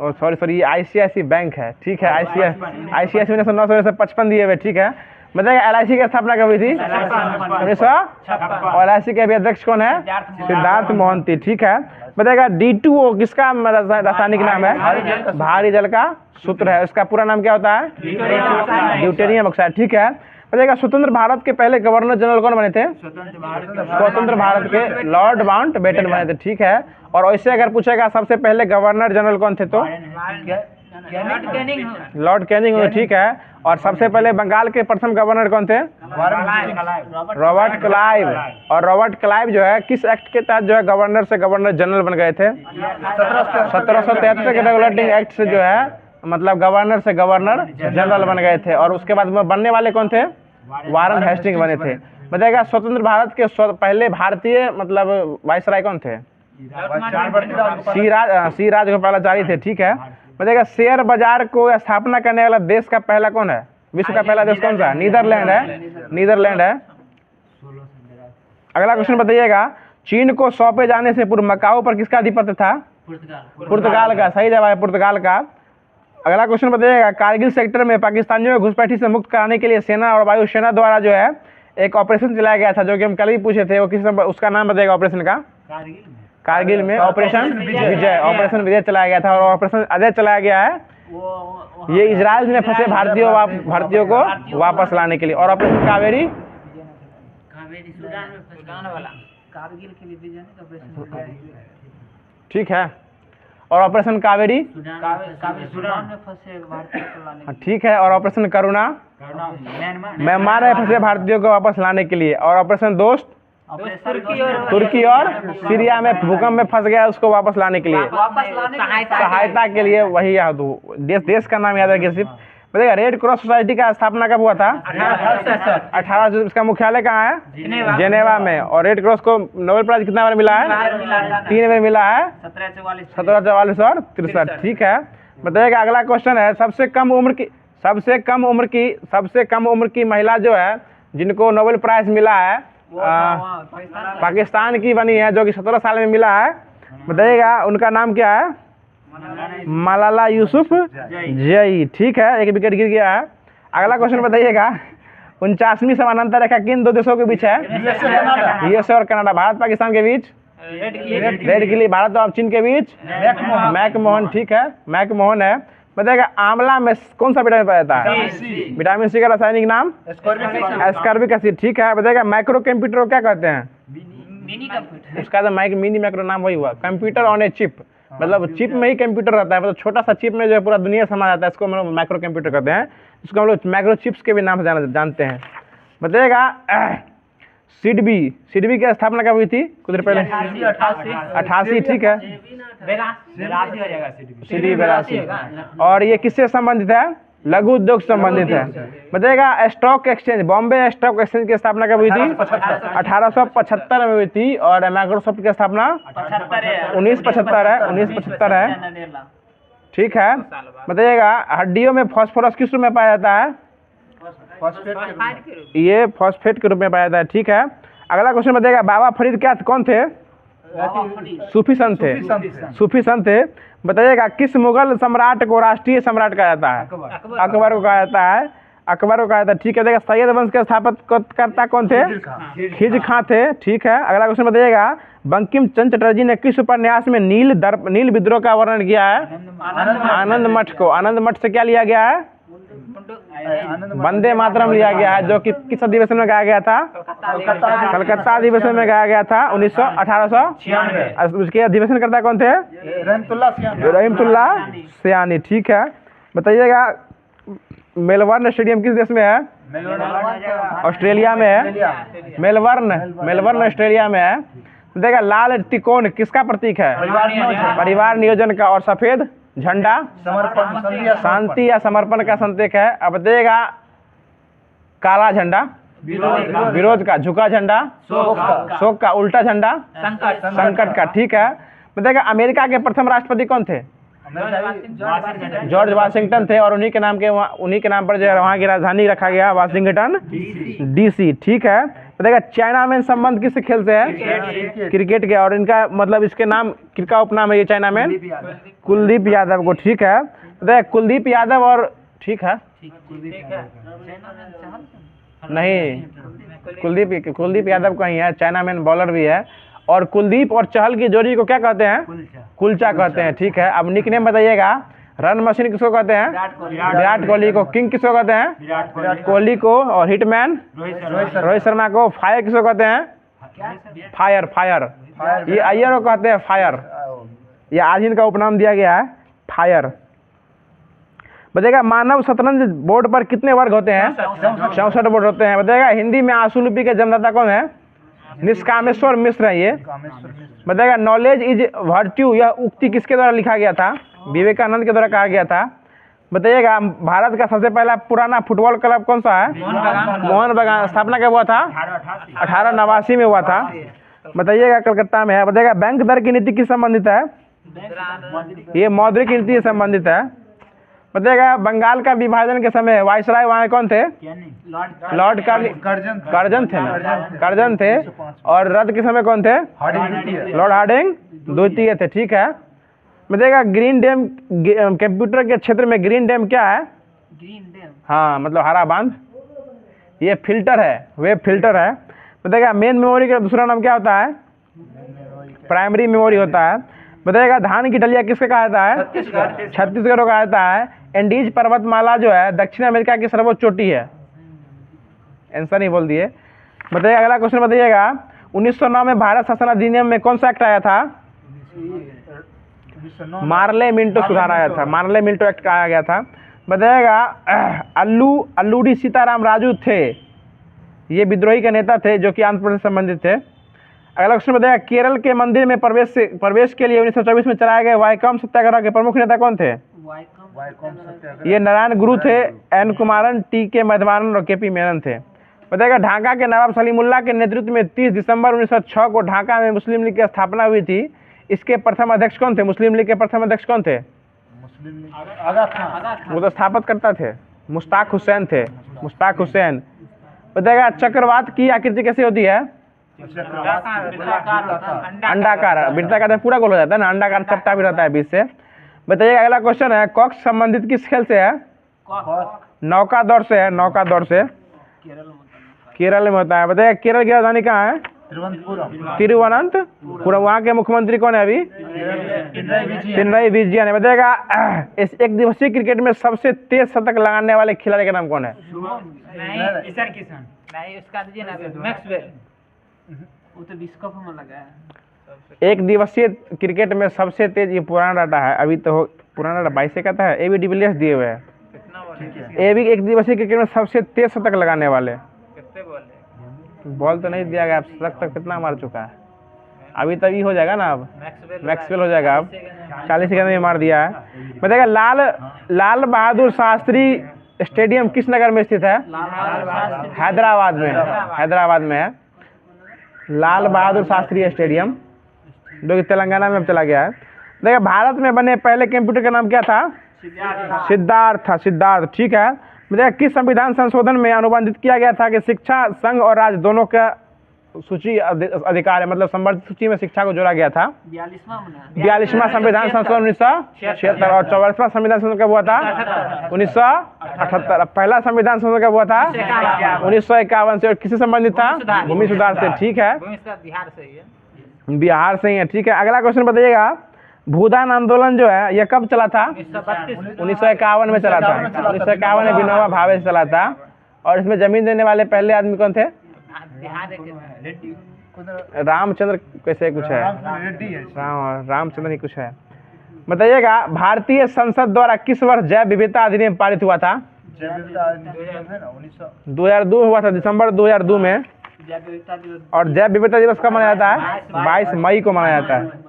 1900 सॉरी आईसीआईसी बैंक है। ठीक है, आईसीआईसी 1909-1955 दिए हुए। ठीक है, बताइएगा एलआईसी की स्थापना कब हुई थी? 1900। और एलआईसी के अभी अध्यक्ष कौन है? सिद्धार्थ मोहंती। ठीक है, बताइएगा D2O किसका रासायनिक नाम है? भारी जल का सूत्र है। उसका पूरा नाम क्या होता है? Deuterium oxide. ठीक है, बताइएगा स्वतंत्र भारत के पहले गवर्नर जनरल कौन बने थे? स्वतंत्र भारत के लॉर्ड माउंटबेटन बने थे। ठीक है, और वैसे अगर पूछेगा सबसे पहले गवर्नर जनरल कौन थे तो लॉर्ड कैनिंग हुए। ठीक है, और सबसे पहले बंगाल के प्रथम गवर्नर कौन थे? Robert Clive. और रॉबर्ट क्लाइव जो है किस एक्ट के तहत जो है गवर्नर से गवर्नर जनरल बन गए थे? 1773 के रेगुलेटिंग एक्ट से जो है मतलब गवर्नर से गवर्नर जनरल बन गए थे। और उसके बाद बनने वाले कौन थे? वारन हेस्टिंग बने थे। बताइएगा स्वतंत्र भारत के पहले भारतीय मतलब वायसराय कौन थे? सी राजगोपालाचारी थे, ठीक है। बताइएगा शेयर बाजार को स्थापना करने वाला देश का पहला कौन है? विश्व का पहला देश कौन सा? नीदरलैंड है, नीदरलैंड है। अगला क्वेश्चन बताइएगा, चीन को सौंपे जाने से पूर्व मकाऊ पर किसका अधिपत्य था? पुर्तगाल का, सही जवाब है पुर्तगाल का। अगला क्वेश्चन बताइएगा, कारगिल सेक्टर में पाकिस्तानियों को घुसपैठी से मुक्त कराने के लिए सेना और वायुसेना द्वारा जो है एक ऑपरेशन चलाया गया था, जो कि हम कल भी पूछे थे, वो किस उसका नाम बताइएगा ऑपरेशन का? कारगिल में ऑपरेशन विजय, ऑपरेशन विजय चलाया गया था। और ऑपरेशन अजय चलाया गया है ये इजराइल में फंसे भारतीयों को वापस लाने के लिए। और ऑपरेशन कावेरी कारगिल के लिए विजय नहीं, ऑपरेशन ठीक है। और ऑपरेशन कावेरी सुडान में फंसे भारतीयों को लाने ठीक है। और ऑपरेशन करुणा म्यांमार में फंसे भारतीयों को वापस लाने के लिए। और ऑपरेशन दोस्त तुर्की और सीरिया में भूकंप में फंस गया उसको वापस लाने के लिए, वापस लाने सहायता के लिए। वही याद हो, देश का नाम याद रखिए सिर्फ। बताइएगा रेड क्रॉस सोसाइटी का स्थापना कब हुआ था? 1800। इसका मुख्यालय कहाँ है? जेनेवा में। और रेड क्रॉस को नोबेल प्राइज कितना बार मिला है? 3 बार मिला है, 1744 और 63, ठीक है। बताइएगा अगला क्वेश्चन है, सबसे कम उम्र की महिला जो है जिनको नोबेल प्राइज मिला है पाकिस्तान की बनी है, जो कि 17 साल में मिला है। बताइएगा उनका नाम क्या है? मलाला यूसुफ जई, ठीक है। एक विकेट गिर गया है। अगला क्वेश्चन बताइएगा, 49वीं समानांतर रेखा किन दो देशों के बीच है? यूएसए और कनाडा। भारत पाकिस्तान के बीच रेड किली, भारत और चीन के बीच मैकमोहन, ठीक है, मैकमोहन है। बताइएगा आंवला में कौन सा विटामिन पाया जाता है? विटामिन सी का रासायनिक नाम एस्कॉर्बिक एसिड, ठीक है। बताइएगा माइक्रो कंप्यूटर को क्या कहते हैं? Mini computer. उसका तो मिनी माइक्रो नाम वही हुआ, कंप्यूटर ऑन ए चिप, मतलब चिप में ही कंप्यूटर रहता है, मतलब छोटा सा चिप में जो है पूरा दुनिया समा जाता है, इसको हम लोग माइक्रो कंप्यूटर कहते हैं। इसको हम लोग माइक्रो चिप्स के भी नाम से जानते हैं। बताइएगा सिडबी की स्थापना कब हुई थी? कुछ देर पहले 88, ठीक है। सिडबी 82। और ये किससे संबंधित है? लघु उद्योग से संबंधित है। बताइएगा stock exchange, Bombay stock exchange की स्थापना कब हुई थी? 1875 में हुई थी। और माइक्रोसॉफ्ट की स्थापना 1975 है, 1975 है, ठीक है। बताइएगा हड्डियों में फास्फोरस किस रूप में पाया जाता है? ये फॉस्फेट के रूप में पाया जाता है, ठीक है। अगला क्वेश्चन बताइएगा, बाबा फरीद क्या कौन थे? सूफी संत थे। बताइएगा किस मुगल सम्राट को राष्ट्रीय सम्राट कहा जाता है? अकबर को कहा जाता है, ठीक है। देखिए सैयद वंश के स्थापकर्ता कौन थे? खिज खां थे, ठीक है। अगला क्वेश्चन बताइएगा, बंकिम चंद्र चटर्जी ने किस उपन्यास में नील विद्रोह का वर्णन किया है? आनंद मठ को। आनंद मठ से क्या लिया गया है? वंदे मातरम लिया गया है, जो कि किस अधिवेशन में गाया गया था? कलकत्ता अधिवेशन में गाया गया था 1896। उसके अधिवेशन करता कौन थे? रहीमतुल्ला सयानी, ठीक है। बताइएगा मेलबर्न स्टेडियम किस देश में है? ऑस्ट्रेलिया में है। मेलबर्न ऑस्ट्रेलिया में है। देखिएगा लाल त्रिकोण किसका प्रतीक है? परिवार नियोजन का। और सफेद झंडा शांति या समर्पण का संकेत है। अब बताइएगा काला झंडा विरोध का, झुका झंडा शोक का, उल्टा झंडा संकट का, ठीक है। बताइएगा अमेरिका के प्रथम राष्ट्रपति कौन थे? जॉर्ज वाशिंगटन थे। और उन्हीं के नाम पर जो है वहाँ की राजधानी रखा गया वाशिंगटन DC, ठीक है। बताइएगा चाइना में संबंध किस खेल से है? क्रिकेट के। और इनका मतलब इसके नाम किसका उपनाम है ये चाइना में? कुलदीप यादव को, ठीक है। बताइए कुलदीप यादव और ठीक है नहीं, कुलदीप यादव का ही है, चाइना में बॉलर भी है। और कुलदीप और चहल की जोड़ी को क्या कहते हैं? कुलचा कहते हैं, ठीक है। अब निकनेम बताइएगा, रन मशीन किसको कहते हैं? विराट कोहली को। किंग किसको कहते हैं? कोहली को। और हिटमैन रोहित शर्मा को। फायर किसको कहते हैं? फायर ये अय्यर को कहते हैं फायर, ये आज इनका उपनाम दिया गया है फायर। बताइएगा मानव शतरंज बोर्ड पर कितने वर्ग होते हैं? 64 बोर्ड होते हैं। बताइएगा हिंदी में आंसू लिपि के जन्मदाता कौन है? निष्कामेश्वर मिश्र है ये। बताइएगा नॉलेज इज वर्च्यू, यह उक्ति किसके द्वारा लिखा गया था? विवेकानंद के द्वारा कहा गया था। बताइएगा भारत का सबसे पहला पुराना फुटबॉल क्लब कौन सा है? मोहन बागान। स्थापना कब हुआ था? 1889 में हुआ था। बताइएगा कलकत्ता में है। बताइएगा बैंक दर की नीति किस संबंधित है? ये मौद्रिक नीति से संबंधित है। बताइएगा बंगाल का विभाजन के समय वायसराय वहाँ कौन थे? लॉर्ड कर्जन थे ना, कर्जन थे। और रद्द के समय कौन थे? लॉर्ड हार्डिंग द्वितीय थे। ठीक है। बताइएगा ग्रीन डैम, कंप्यूटर के क्षेत्र में ग्रीन डैम क्या है? हाँ, मतलब हरा बांध। ये फिल्टर है, वेब फिल्टर है। बताइएगा मेन मेमोरी का दूसरा नाम क्या होता है? प्राइमरी मेमोरी होता है। बताइएगा धान की डलिया किसका कहा जाता है? छत्तीसगढ़ को कहा जाता है। एंडीज पर्वतमाला जो है दक्षिण अमेरिका की सर्वोच्च चोटी है। आंसर नहीं बोल दिए। बताइएगा अगला क्वेश्चन बताइएगा 1909 में भारत शासन अधिनियम में कौन सा एक्ट आया था? मार्ले मिंटो सुधार आया था। मार्ले मिंटो एक्ट कहा गया था। बताइएगा अल्लूडी सीताराम राजू थे, ये विद्रोही के नेता थे जो कि आंध्र प्रदेश से संबंधित थे। अगला क्वेश्चन बताइएगा केरल के मंदिर में प्रवेश के लिए 1924 में चलाए गए वाइकम सत्याग्रह के प्रमुख नेता कौन थे? ये नारायण गुरु थे, एन कुमारन, टी के मधवानन और के पी मेनन थे। बताइएगा ढाका के नवाब सलीमुल्लाह के नेतृत्व में 30 दिसंबर 1906 को ढाका में मुस्लिम लीग की स्थापना हुई थी। इसके प्रथम अध्यक्ष कौन थे? मुस्लिम लीग के प्रथम अध्यक्ष कौन थे? वो तो स्थापित करता थे, मुश्ताक हुसैन थे, मुश्ताक हुसैन। बताइएगा चक्रवात की आकृति कैसी होती है? अंडाकार। वृत्ताकार पूरा गोल हो जाता है ना, अंडाकार चपटा भी रहता है बीच से। बताइएगा अगला क्वेश्चन है कॉक्स संबंधित किस खेल से है? नौका दौड़ से है, नौका दौड़ से। केरल में होता है। बताइएगा केरल की राजधानी कहाँ है? तिरुवनंतपुरम। वहाँ के मुख्यमंत्री कौन है अभी? पिनराई विजयन है। बताइएगा इस एक दिवसीय क्रिकेट में सबसे तेज शतक लगाने वाले खिलाड़ी का नाम कौन है? नहीं, उसका दीजिए ना, मैक्सवेल। वो तो विश्व कप में लगा है। एक दिवसीय क्रिकेट में सबसे तेज, ये पुराना डाटा है, अभी तो पुराना डाटा 22 का है। एबी डिविलियर्स दिए हुए हैं। एबी एक दिवसीय क्रिकेट में सबसे तेज शतक लगाने वाले। बॉल तो नहीं दिया गया, शतक तक कितना मार चुका है अभी? तभी हो जाएगा ना, अब मैक्सवेल हो जाएगा। अब 40 सेकंड में मार दिया है। बताइएगा लाल बहादुर शास्त्री स्टेडियम किस नगर में स्थित है? हैदराबाद में। हैदराबाद में है लाल बहादुर शास्त्री स्टेडियम, जो कि तेलंगाना में चला गया है। देखिए भारत में बने पहले कंप्यूटर का नाम क्या था? सिद्धार्थ था, सिद्धार्थ। ठीक है। देखिए किस संविधान संशोधन में अनुबंधित किया गया था कि शिक्षा संघ और राज्य दोनों का सूची अधिकार है, मतलब संवर्धित सूची में शिक्षा को जोड़ा गया था। 42वां संविधान संशोधन 1976 और 44वां संविधान संशोधन कब हुआ था? 1978। पहला संविधान संशोधन कब हुआ था? 1951 से। और किससे संबंधित था? भूमि सुधार से। ठीक है, बिहार से ही है। बिहार से ही है। ठीक है। अगला क्वेश्चन बताइएगा भूदान आंदोलन जो है ये कब चला था? 1951 में चला था। 1951 में विनोबा भावे से चला था। और इसमें जमीन देने वाले पहले आदमी कौन थे? रामचंद्र कैसे कुछ है, रामचंद्र ही कुछ है। बताइएगा भारतीय संसद द्वारा किस वर्ष जैव विविधता अधिनियम पारित हुआ था? 2002 हुआ था, दिसंबर 2002 में। और जैव विविधता दिवस कब मनाया जाता है? 22 मई को मनाया जाता है।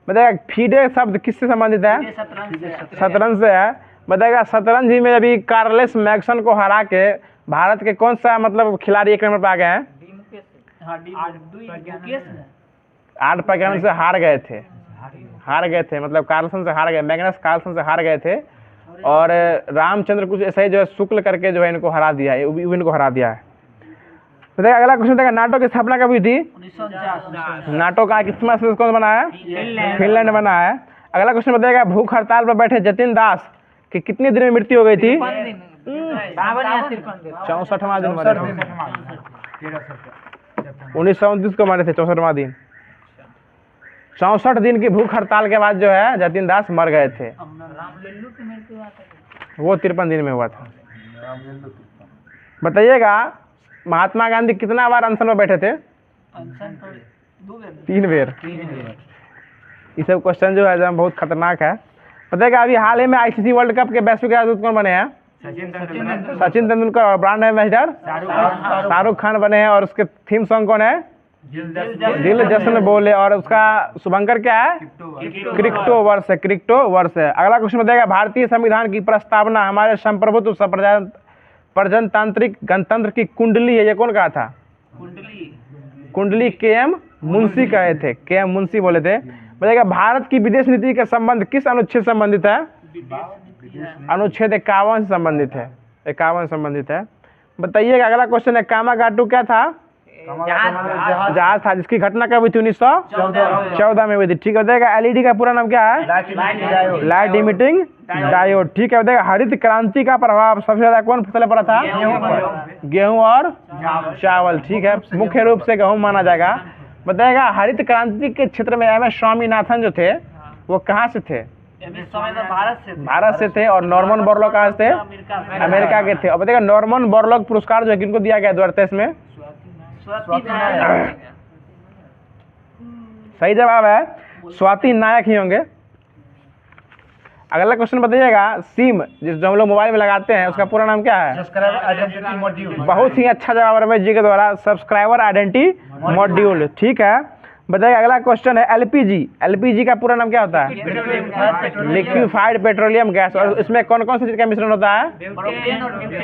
बताइएगा फीडे शब्द किससे संबंधित है? शतरंज से है। बताइएगा शतरंज ही में अभी कार्लेस मैक्सन को हरा के भारत के कौन सा मतलब खिलाड़ी 1 नंबर पर आ गए हैं? 8 प्रकरण से हार गए थे, मतलब कार्लसन से हार गए, मैग्नस कार्लसन से हार गए थे। और रामचंद्र कुछ ऐसा ही जो है शुक्ल करके जो है इनको हरा दिया है, इनको हरा दिया है। बताइए अगला क्वेश्चन देखा नाटो की स्थापना कब हुई थी? 1949। नाटो का किसमें सदस्य कौन बना है? फिनलैंड बना है। अगला क्वेश्चन बताइएगा भूख हड़ताल पर बैठे जतिन दास की कितने दिन में मृत्यु हो गई थी? 64वां दिन मरे थे। 1929 को मरे थे, 64वां दिन। 64 दिन की भूख हड़ताल के बाद जो है जतिन दास मर गए थे। वो 53 दिन में हुआ था। बताइएगा महात्मा गांधी कितना बार अनशन में बैठे थे? 3 बार। ये सब क्वेश्चन जो है बहुत खतरनाक है। बताइएगा अभी हाल ही में आईसीसी वर्ल्ड कप के वैश्विक राजदूत कौन बने हैं? सचिन तेंदुलकर। और ब्रांड एम्बेसडर शाहरुख खान बने हैं। और उसके थीम सॉन्ग कौन है? दिल जश्न बोले, और उसका शुभंकर क्या है? क्रिप्टो वर्ष है, क्रिप्टो वर्ष है। अगला क्वेश्चन बताएगा, भारतीय संविधान की प्रस्तावना हमारे संप्रभुत्व प्रजातांत्रिक गणतंत्र की कुंडली है, ये कौन कहा था? कुंडली के.एम. मुंशी कहे थे, के.एम. मुंशी बोले थे। बताइएगा, भारत की विदेश नीति का संबंध किस अनुच्छेद से संबंधित है? अनुच्छेद 51 से संबंधित है, 51 संबंधित है। बताइएगा, अगला क्वेश्चन है, कामागाटू क्या था? जहाज था, जिसकी घटना कब हुई थी? 1914 में हुई थी। ठीक है, बताइएगा, एलईडी का पूरा नाम क्या है? Light emitting diode. ठीक है, बताइएगा, हरित क्रांति का प्रभाव सबसे ज्यादा कौन फसल पर पड़ा था? गेहूं और चावल। ठीक है, मुख्य रूप से गेहूं माना जाएगा। बताइएगा, हरित क्रांति के क्षेत्र में एम.एस. स्वामीनाथन जो थे वो कहाँ से थे? भारत से थे। और नॉर्मन बोरलॉग कहाँ से थे? अमेरिका के थे। और बताइएगा, नॉर्मन बोरलॉग पुरस्कार जो है किनको दिया गया 2023 में? सही जवाब है स्वाति नायक ही होंगे। अगला क्वेश्चन बताइएगा, सिम जो हम लोग मोबाइल में लगाते हैं उसका पूरा नाम क्या है? Subscriber identity module. बहुत ही अच्छा जवाब रमेश जी के द्वारा, सब्सक्राइबर आइडेंटिटी मॉड्यूल। ठीक है, बताइए अगला क्वेश्चन है, एलपीजी। एलपीजी का पूरा नाम क्या होता है? Liquefied petroleum gas. और इसमें कौन कौन सी चीज का मिश्रण होता है?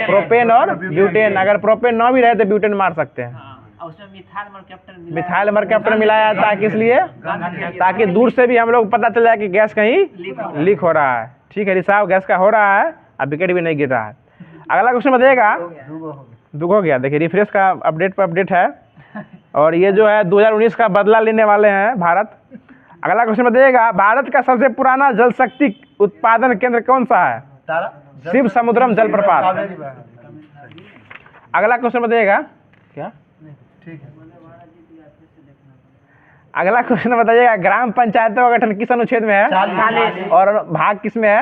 प्रोपेन और ब्यूटेन। अगर प्रोपेन ना भी रहे तो ब्यूटेन मार सकते हैं। मिथाइल मरकैप्टन मिलाया था, किस लिए? ताकि दूर से भी हम लोग पता चल जाए कि गैस कहीं लीक हो रहा है। ठीक है, रिसाव गैस का हो रहा है, अब विकेट भी नहीं गिर रहा है। अगला क्वेश्चन बताइएगा, दुख हो गया। देखिए, रिफ्रेश का अपडेट पर अपडेट है, और ये जो है 2019 का बदला लेने वाले हैं भारत। अगला क्वेश्चन बताइएगा, भारत का सबसे पुराना जल शक्ति उत्पादन केंद्र कौन सा है? शिव समुद्रम जल प्रपात। अगला क्वेश्चन बताइएगा, क्या? अगला क्वेश्चन बताइएगा, ग्राम पंचायतों का गठन किस अनुच्छेद में है? 40। और भाग किस में है?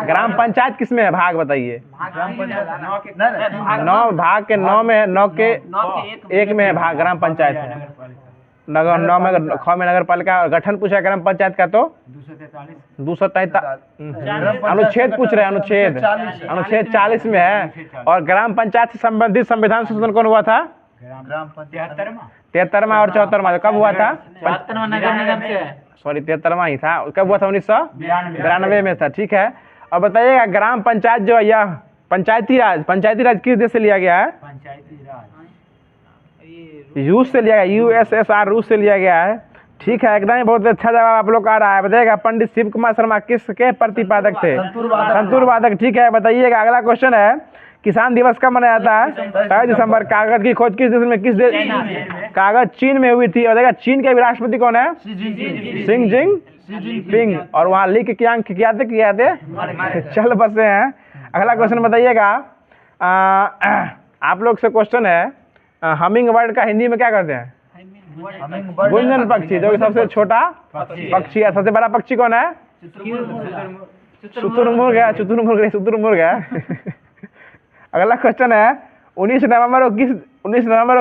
ग्राम पंचायत किस में है? भाग बताइए। 9 भाग के 9 में है, 9 के 1 में है भाग ग्राम पंचायत है। नगर 9 में, ख में नगर पालिका। गठन पूछा ग्राम पंचायत का तो 243 अनुच्छेद पूछ रहे हैं, अनुच्छेद 40 में है। और ग्राम पंचायत से संबंधित संविधान संशोधन कौन हुआ था? 73वां और 74वां। कब हुआ था? 73वां ही था। कब हुआ था? 1992 में था। ठीक है, और बताइएगा, ग्राम पंचायत जो है यह पंचायती राज किस देश से लिया गया है? रूस से लिया गया, यूएसएसआर रूस से लिया गया है। ठीक है, एकदम बहुत अच्छा जवाब आप लोग आ रहा है। बताइएगा, पंडित शिव कुमार शर्मा किसके प्रतिपादक थे? संतूर वादक। ठीक है, बताइएगा, अगला क्वेश्चन है, किसान दिवस कब मनाया जाता है? 23 दिसंबर। कागज की खोज किस देश में, किस देश? कागज चीन में हुई थी। और देखा, चीन के राष्ट्रपति कौन है? Xi Jinping. और वहाँ लीक किया थे चल बसे हैं। अगला क्वेश्चन बताइएगा, आप लोग से क्वेश्चन है, हमिंग बर्ड का हिंदी में क्या कहते हैं? गुंजन पक्षी, जो सबसे छोटा पक्षी है। सबसे बड़ा पक्षी कौन है? शुतुरमुर्ग है, शुतुरमुर्ग है। अगला क्वेश्चन है, 19 नवंबर को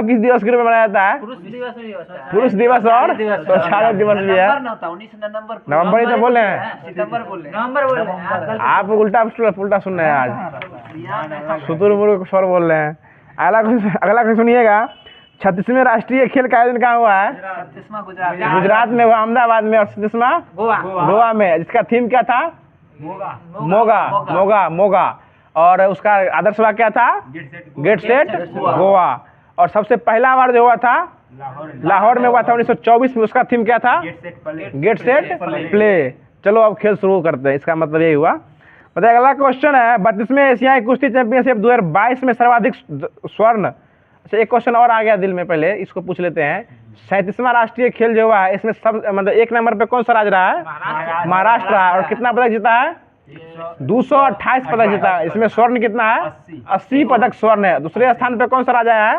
किस दिवस के रूप में मनाया जाता है? पुरुष दिवस और शौचालय दिवस भी है। नवंबर ही तो बोल रहे हैं आप, उल्टा सुन रहे हैं आज। शुतुरमुर्ग स्वर बोल रहे हैं। अगला क्वेश्चन सुनिएगा, 36वें राष्ट्रीय खेल का आयोजन कहाँ हुआ है? गुजरात में हुआ, अहमदाबाद में। और 36वां गोवा में, जिसका थीम क्या था? मोगा। और उसका आदर्श वाक्य क्या था? Get set Goa. और सबसे पहला बार जो हुआ था लाहौर में हुआ था 1924 में, उसका थीम क्या था? Get set play. चलो अब खेल शुरू करते हैं, इसका मतलब यही हुआ। बताइए, अगला क्वेश्चन है, 32वें एशियाई कुश्ती चैंपियनशिप 2022 में सर्वाधिक स्वर्ण। अच्छा, एक क्वेश्चन और आ गया दिल में, पहले इसको पूछ लेते हैं। 37वां राष्ट्रीय खेल जो हुआ है, इसमें सब मतलब 1 नंबर पे कौन सा राज्य रहा है? महाराष्ट्र रहा है। और कितना पदक जीता है? 228 पदक जीता है। इसमें स्वर्ण कितना है? 80 पदक स्वर्ण है। दूसरे स्थान पे कौन सा राज्य आया है?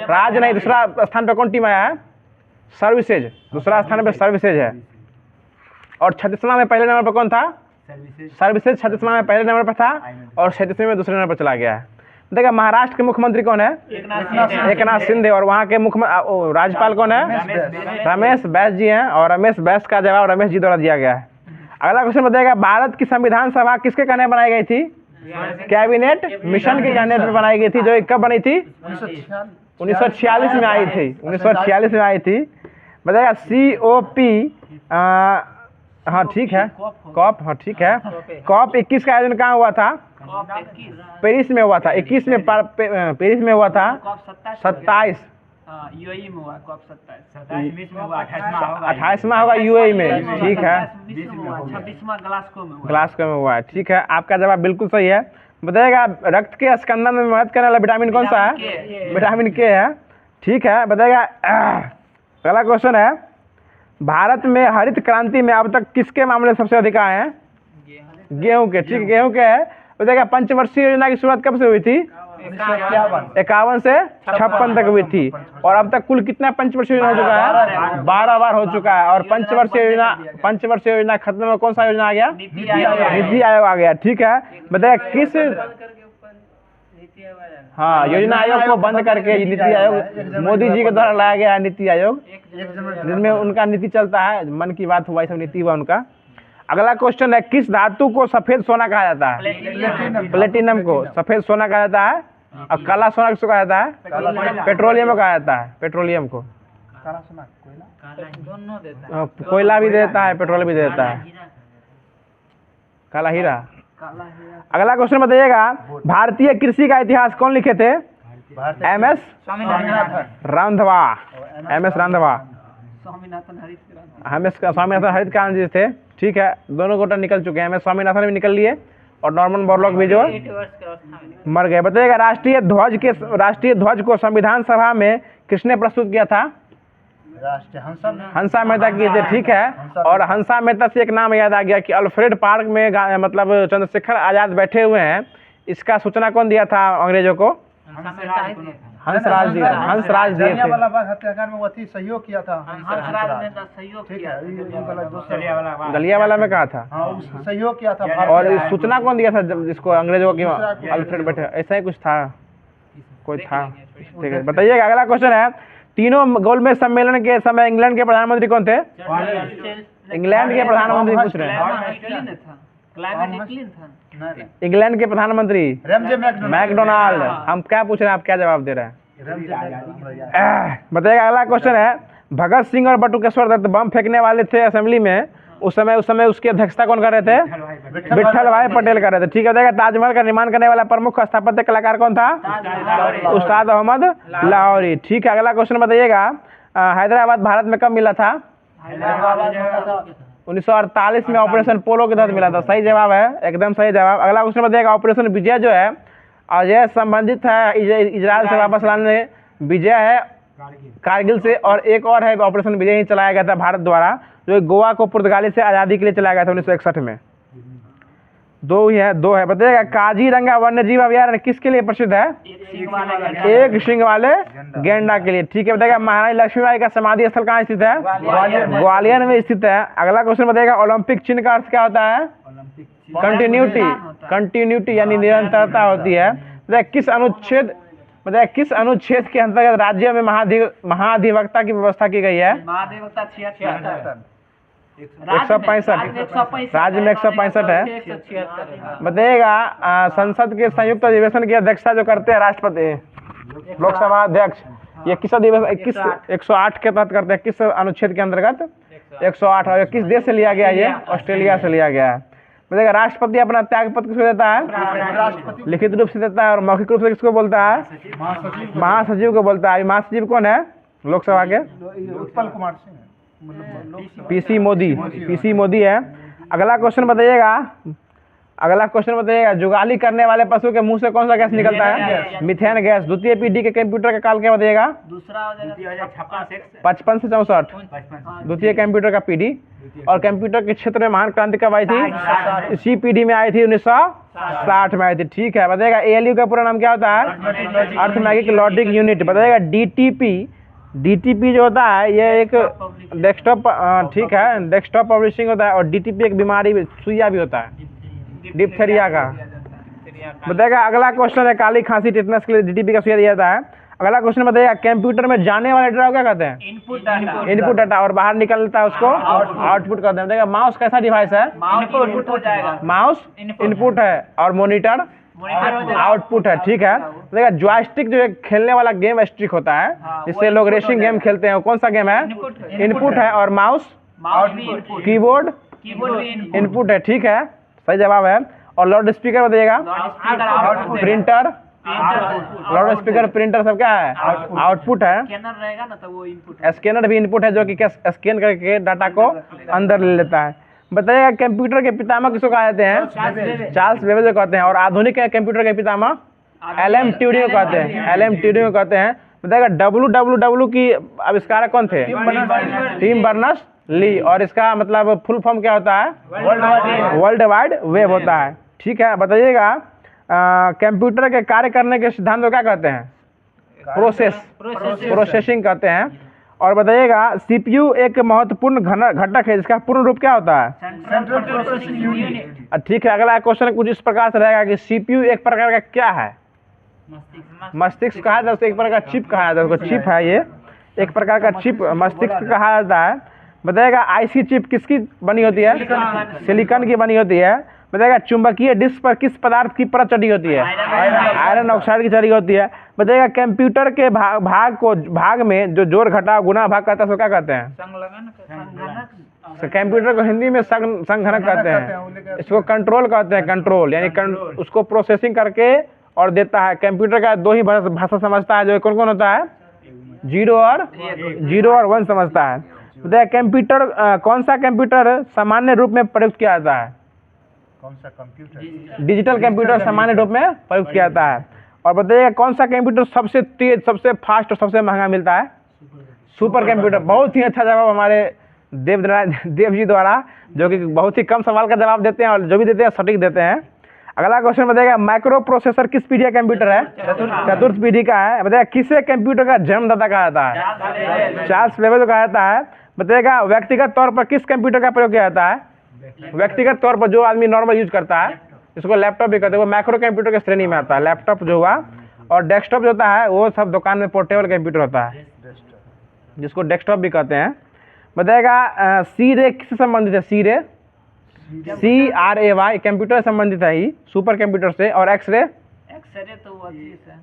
राज्य नहीं, दूसरा स्थान पे कौन टीम आया है? सर्विसेज। दूसरा स्थान पे सर्विसेज है। और 36वां में पहले नंबर पर कौन था? सर्विसेज 36वां में पहले नंबर पर था, और 37वें में दूसरे नंबर पर चला गया है। देखा, महाराष्ट्र के मुख्यमंत्री कौन है? एकनाथ शिंदे। और वहाँ के राज्यपाल कौन है? रमेश बैस जी हैं। और रमेश बैस का जवाब रमेश जी द्वारा दिया गया है। अगला क्वेश्चन बताइएगा, भारत की संविधान सभा किसके कहने बनाई गई थी? कैबिनेट मिशन के कैबिनेट में बनाई गई थी, जो कब बनी थी? 1946 1946 में आई थी, 1946 में आई थी। बताएगा COP, हाँ ठीक है, कॉप, हाँ ठीक है। COP 21 का आयोजन कहाँ हुआ था? पेरिस में हुआ था। 21 में पेरिस में हुआ था। 27 यूएई में हुआ कॉप 28वां होगा यूएई में, ठीक है। 26वां ग्लासगो में हुआ है, ठीक है। आपका जवाब बिल्कुल सही है। बताइएगा रक्त के स्कंदन में मदद करने वाला विटामिन कौन सा है? विटामिन के है, ठीक है। बताइएगा अगला क्वेश्चन है, भारत में हरित क्रांति में अब तक किसके मामले सबसे अधिक आए हैं? गेहूं के, ठीक, गेहूं के है। बताइएगा पंचवर्षीय योजना की शुरुआत कब से हुई थी? 51 से 56 तक हुई थी। और अब तक कुल कितना पंचवर्षीय योजना हो चुका है? 12 बार हो चुका है। और पंचवर्षीय योजना खत्म में कौन सा योजना आ गया? नीति आयोग आ गया, ठीक है। बताइए किस, हाँ, योजना आयोग को बंद करके नीति आयोग मोदी जी के द्वारा लाया गया है, नीति आयोग, जिनमें उनका नीति चलता है। मन की बात हुआ, सब नीति हुआ उनका। अगला क्वेश्चन है, किस धातु को सफेद सोना कहा जाता है? प्लेटिनम को सफेद सोना कहा जाता है। और काला सोना किसको कहा जाता है? पेट्रोलियम को कहा जाता है, पेट्रोलियम को। काला सोना, कोयला, कोयला भी देता है, पेट्रोल भी देता है, काला हीरा। अगला क्वेश्चन बताइएगा, भारतीय कृषि का इतिहास कौन लिखे थे? MS रांधवा, MS रांधवा, स्वामीनाथन हरित क्रांति जी थे, ठीक है। दोनों गोटा निकल चुके हैं, MS स्वामीनाथन भी निकल लिए और नॉर्मन बोरलॉग भी जो मर गए। बताइएगा राष्ट्रीय ध्वज को संविधान सभा में किसने प्रस्तुत किया था? हंसा मेहता की थे, ठीक है। और हंसा मेहता से एक नाम याद आ गया कि अल्फ्रेड पार्क में मतलब चंद्रशेखर आजाद बैठे हुए हैं, इसका सूचना कौन दिया था अंग्रेजों को? हंसराज दिए थे। हत्याकांड में वही सहयोग किया था, जलियांवाला में कहा था, सहयोग किया था। और सूचना कौन दिया था जिसको अंग्रेजों की अल्फ्रेड बैठे, ऐसा ही कुछ था, कोई था, ठीक है। बताइएगा अगला क्वेश्चन है, तीनों गोलमेज सम्मेलन के समय इंग्लैंड के प्रधानमंत्री कौन थे? इंग्लैंड के प्रधानमंत्री पूछ रहे हैं, इंग्लैंड के प्रधानमंत्री मैकडोनाल्ड। हम क्या पूछ रहे हैं, आप क्या जवाब दे रहे हैं? बताइएगा अगला क्वेश्चन है, भगत सिंह और बटुकेश्वर दत्त बम फेंकने वाले थे असेंबली में, उस समय उसकी अध्यक्षता कौन कर रहे थे? विट्ठल भाई पटेल कर रहे थे, ठीक है। बताइएगा ताजमहल का निर्माण करने वाला प्रमुख स्थापत्य कलाकार कौन था? उस्ताद अहमद लाहौरी, ठीक है। अगला क्वेश्चन बताइएगा, हैदराबाद भारत में कब मिला था? 1948 में ऑपरेशन पोलो के तहत मिला था, सही जवाब है, एकदम सही जवाब। अगला क्वेश्चन बताइएगा, ऑपरेशन विजय जो है अजय संबंधित है इजराइल से वापस लाने, विजय है कारगिल से, और एक और है ऑपरेशन विजय ही चलाया गया था भारत द्वारा, जो गोवा को पुर्तगाली से आज़ादी के लिए चलाया गया था 1961 में। दो है। बताइएगा काजीरंगा वन्यजीव अभयारण्य किसके लिए प्रसिद्ध है? एक सिंग वाले गेंडा के लिए, ठीक है। बताइएगा महारानी लक्ष्मीबाई का समाधि स्थल कहाँ स्थित है? ग्वालियर में स्थित है। अगला क्वेश्चन बताइएगा, ओलंपिक चिन्ह का अर्थ क्या होता है? कंटिन्यूटी यानी निरंतरता होती है। बताइए किस अनुच्छेद के अंतर्गत राज्य में महाधिवक्ता की व्यवस्था की गई है? 165, राज्य में 165 है। बताइएगा संसद के संयुक्त अधिवेशन की अध्यक्षता जो करते हैं राष्ट्रपति, लोकसभा अध्यक्ष, ये किस अधिवेशन 108 के तहत करते हैं? किस अनुच्छेद के अंतर्गत? 108। और किस देश से लिया गया? ये ऑस्ट्रेलिया से लिया गया है। बताइएगा राष्ट्रपति अपना त्यागपत्र किसको देता है? लिखित रूप से देता है। और मौखिक रूप से किसको बोलता है? महासचिव को बोलता है। महासचिव कौन है लोकसभा के? उत्पल कुमार सिंह, PC मोदी है। अगला क्वेश्चन बताइएगा, जुगाली करने वाले पशु के मुंह से कौन सा गैस निकलता है? Methane gas. द्वितीय पीढ़ी के कंप्यूटर का काल क्या बताइएगा? 55 से 64 द्वितीय कंप्यूटर का पीढ़ी। और कंप्यूटर के क्षेत्र में महान क्रांति कब आई थी? इसी पीढ़ी में आई थी, 1960 में आई थी, ठीक है। बताइएगा ALU का पूरा नाम क्या होता है? Arithmetic logic unit. बताइएगा DTP जो होता है ये एक डेस्कटॉप, ठीक है, डेस्कटॉप पब्लिशिंग होता है। और DTP एक बीमारी सुइया भी होता है, डिप्थेरिया का। बताइएगा अगला क्वेश्चन है, काली खांसी टिटनेस के लिए DTP का सुइया दिया जाता है। अगला क्वेश्चन बताइएगा, कंप्यूटर में जाने वाले डाटा को क्या कहते हैं? इनपुट डाटा इनपुट डाटा, और बाहर निकलता है उसको आउटपुट कहते हैं। देखिए माउस कैसा डिवाइस है? इनपुट हो जाएगा, माउस इनपुट है और मॉनिटर मॉनिटर हो जाएगा, आउटपुट है। ठीक है, देखिए जॉयस्टिक जो एक खेलने वाला गेम स्टिक होता है जिससे लोग रेसिंग गेम खेलते हैं, वो कौन सा गेम है? इनपुट है। और माउस माउस भी इनपुट, कीबोर्ड कीबोर्ड भी इनपुट, इनपुट है। ठीक है, सही जवाब है। और लाउड स्पीकर बताइएगा, speaker output, printer, printer loud speaker printer सब क्या है? आउटपुट है। स्कैनर रहेगा ना तो वो इनपुट, स्कैनर भी इनपुट है जो कि स्कैन करके डाटा को अंदर ले लेता है। बताइएगा कंप्यूटर के पितामह किसको कहा जाते हैं? चार्ल्स बेबेज को कहते हैं। और आधुनिक कंप्यूटर के पितामह एलएम ट्यूरिंग को कहते हैं, एलएम ट्यूरिंग को कहते हैं। बताइएगा WWW की आविष्कारक कौन थे? Tim Berners Lee. और इसका मतलब फुल फॉर्म क्या होता है? वर्ल्ड वाइड वेब होता है। ठीक है, बताइएगा कंप्यूटर के कार्य करने के सिद्धांत को क्या कहते हैं? प्रोसेसिंग कहते हैं। और बताइएगा CPU एक महत्वपूर्ण घटक है जिसका पूर्ण रूप क्या होता है? सेंट्रल प्रोसेसिंग यूनिट, ठीक है, अगला क्वेश्चन कुछ इस प्रकार से रहेगा कि CPU एक प्रकार का क्या है? मस्तिष्क कहा जाता है, उसे एक प्रकार का चिप कहा जाता है, उसको चिप है, ये एक प्रकार का चिप मस्तिष्क कहा जाता है। बताइएगा IC चिप किसकी बनी होती है? सिलिकॉन की बनी होती है। बताइएगा चुंबकीय डिस्क पर किस पदार्थ की परत चढ़ी होती है? आयरन ऑक्साइड की चढ़ी होती है। बताइएगा कंप्यूटर के भाग में जो जोड़ घटाव गुणा भाग कहता है उसको क्या कहते हैं? कंप्यूटर को हिंदी में संगणक कहते हैं। इसको कंट्रोल कहते हैं, कंट्रोल यानी उसको प्रोसेसिंग करके और देता है। कंप्यूटर का दो ही भाषा समझता है, जो कौन कौन होता है? 0 और 1 समझता है। बताइए कंप्यूटर कौन सा कंप्यूटर सामान्य रूप में प्रयुक्त किया जाता है? कौन सा कंप्यूटर? डिजिटल कंप्यूटर सामान्य रूप में प्रयुक्त किया जाता है। और बताइएगा कौन सा कंप्यूटर सबसे तेज, सबसे फास्ट और सबसे महंगा मिलता है? Super computer. बहुत ही अच्छा जवाब हमारे देव जी द्वारा, जो कि बहुत ही कम सवाल का जवाब देते हैं और जो भी देते हैं सटीक देते हैं। अगला क्वेश्चन बताइएगा माइक्रो प्रोसेसर किस पीढ़ी का कंप्यूटर है? चतुर्थ पीढ़ी का है। बताइएगा किसे कंप्यूटर का जन्मदाता कहा जाता है? चार्ल्स बेबेज कहा जाता है। बताइएगा व्यक्तिगत तौर पर किस कंप्यूटर का प्रयोग किया जाता है? व्यक्तिगत तौर पर जो आदमी नॉर्मल यूज करता है, इसको लैपटॉप भी कहते हैं, वो माइक्रो कंप्यूटर के श्रेणी में आता है। लैपटॉप जो हुआ, और डेस्कटॉप जो होता है वो सब दुकान में पोर्टेबल कंप्यूटर होता है जिसको डेस्कटॉप भी कहते हैं। बताइएगा सी रे किससे संबंधित है? सी रे CRAY कंप्यूटर से संबंधित है ही, सुपर कंप्यूटर से। और एक्सरे तो वो अजीब है,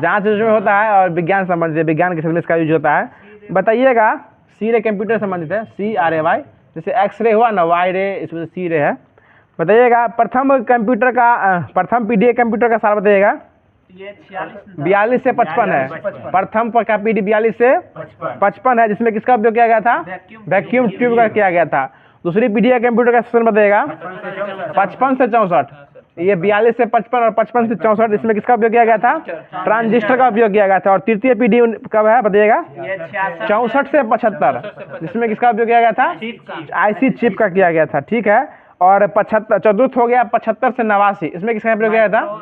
जांच में होता है और विज्ञान संबंधित है, विज्ञान के क्षेत्र में इसका यूज होता है। बताइएगा सी रे कंप्यूटर संबंधित है, CRAY। जैसे एक्सरे हुआ ना, वाई रे, इसमें सी रे है। बताइएगा प्रथम कंप्यूटर का प्रथम पीढ़ी कंप्यूटर का साल बताइएगा। ये 42 से 55 है। प्रथम का पीढ़ी 42 से 55 है, जिसमें किसका उपयोग किया गया था? वैक्यूम ट्यूब का किया गया था। दूसरी पीढ़ी का कंप्यूटर का सेशन बताइएगा 55 से 64। ये 42 से 55 और 55 से 64, इसमें किसका उपयोग किया गया था? ट्रांजिस्टर का उपयोग किया गया था। और तृतीय पीढ़ी कब है बताइएगा? 64 से 75, जिसमें किसका उपयोग किया गया था? IC चिप का किया गया था। ठीक है, और 75 चतुर्थ हो गया 75 से 89, इसमें किसका उपयोग किया गया था?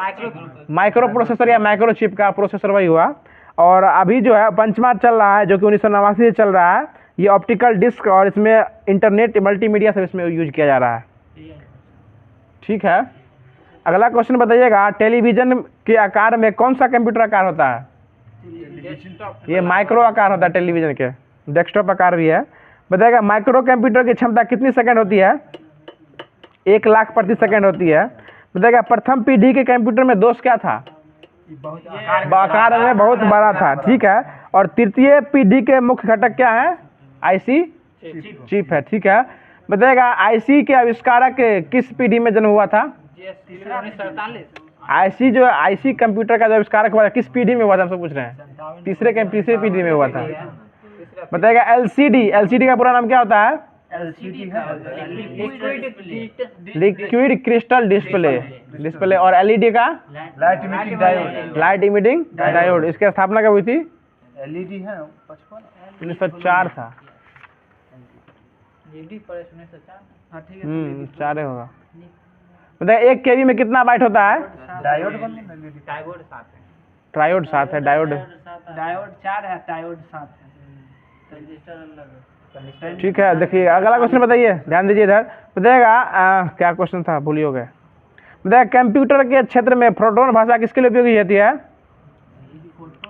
माइक्रो प्रोसेसर या माइक्रो चिप का प्रोसेसर वही हुआ। और अभी जो है पंचमा चल रहा है, जो कि 1989 से चल रहा है, ये ऑप्टिकल डिस्क, और इसमें इंटरनेट मल्टीमीडिया सब इसमें यूज किया जा रहा है। ठीक है, अगला क्वेश्चन बताइएगा टेलीविजन के आकार में कौन सा कंप्यूटर आकार होता है? ये माइक्रो आकार होता है टेलीविजन के, डेस्कटॉप आकार भी है। बताइएगा माइक्रो कंप्यूटर की क्षमता कितनी सेकंड होती है? 1 लाख प्रति सेकंड होती है। बताइएगा प्रथम पीढ़ी के कंप्यूटर में दोष क्या था? आकार में बहुत बड़ा था। ठीक है, और तृतीय पीढ़ी के मुख्य घटक क्या है? IC चिप है। ठीक है, बताइएगा IC के आविष्कारक किस पीढ़ी में जन्म हुआ था? 1947। जो IC कंप्यूटर का जो आविष्कारक हुआ था किस पीढ़ी में हुआ था, हमसे पूछ रहे हैं? तीसरे पीढ़ी में हुआ था। बताइएगा LCD का पूरा नाम क्या होता है? LCD है लिक्विड क्रिस्टल डिस्प्ले। और LED का? Light emitting diode. इसकी स्थापना कब हुई थी? LED है 1904 था। 4 होगा। बताइए 1 KB में कितना बाइट होता है? डायोड ट्रायोड 7 है। डायोड 4 है, डायोड 7 है। ठीक है, देखिए अगला क्वेश्चन बताइए, ध्यान दीजिए इधर। बताइएगा क्या क्वेश्चन था, भूल ही हो गए। बताइए कंप्यूटर के क्षेत्र में फोरट्रॉन भाषा किसके लिए उपयोगी होती है?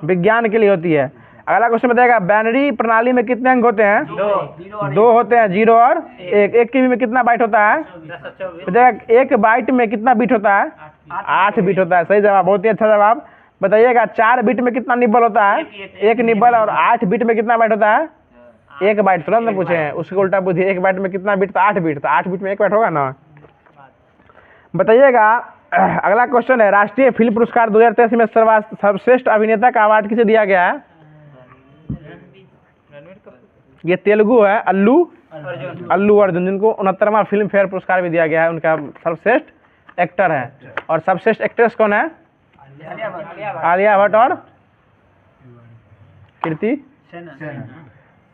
विज्ञान के लिए होती है। अगला क्वेश्चन बताएगा बाइनरी प्रणाली में कितने अंक होते हैं? 2 होते हैं, 0 और 1। 1 KB में कितना बाइट होता है? बताइएगा 1 बाइट में कितना बिट होता है? 8 बिट होता है। सही जवाब, बहुत ही अच्छा जवाब। बताइएगा 4 बिट में कितना निब्बल होता है? 1 निब्बल। और 8 बिट में कितना बाइट होता है? 1 बाइट। तुरंत में पूछे हैं, उसको उल्टा पूछिए, 1 बाइट में कितना बिट? तो 8 बिट। तो 8 बिट में 1 बाइट होगा ना। बताइएगा अगला क्वेश्चन है राष्ट्रीय फिल्म पुरस्कार 2023 में सर्वश्रेष्ठ अभिनेता का अवार्ड किसे दिया गया है? ये तेलुगु है, अल्लू अर्जुन, जिनको 69वां फिल्म फेयर पुरस्कार भी दिया गया है। उनका सर्वश्रेष्ठ एक्टर है। और सर्वश्रेष्ठ एक्ट्रेस कौन है? आलिया भट्ट और कीर्ति,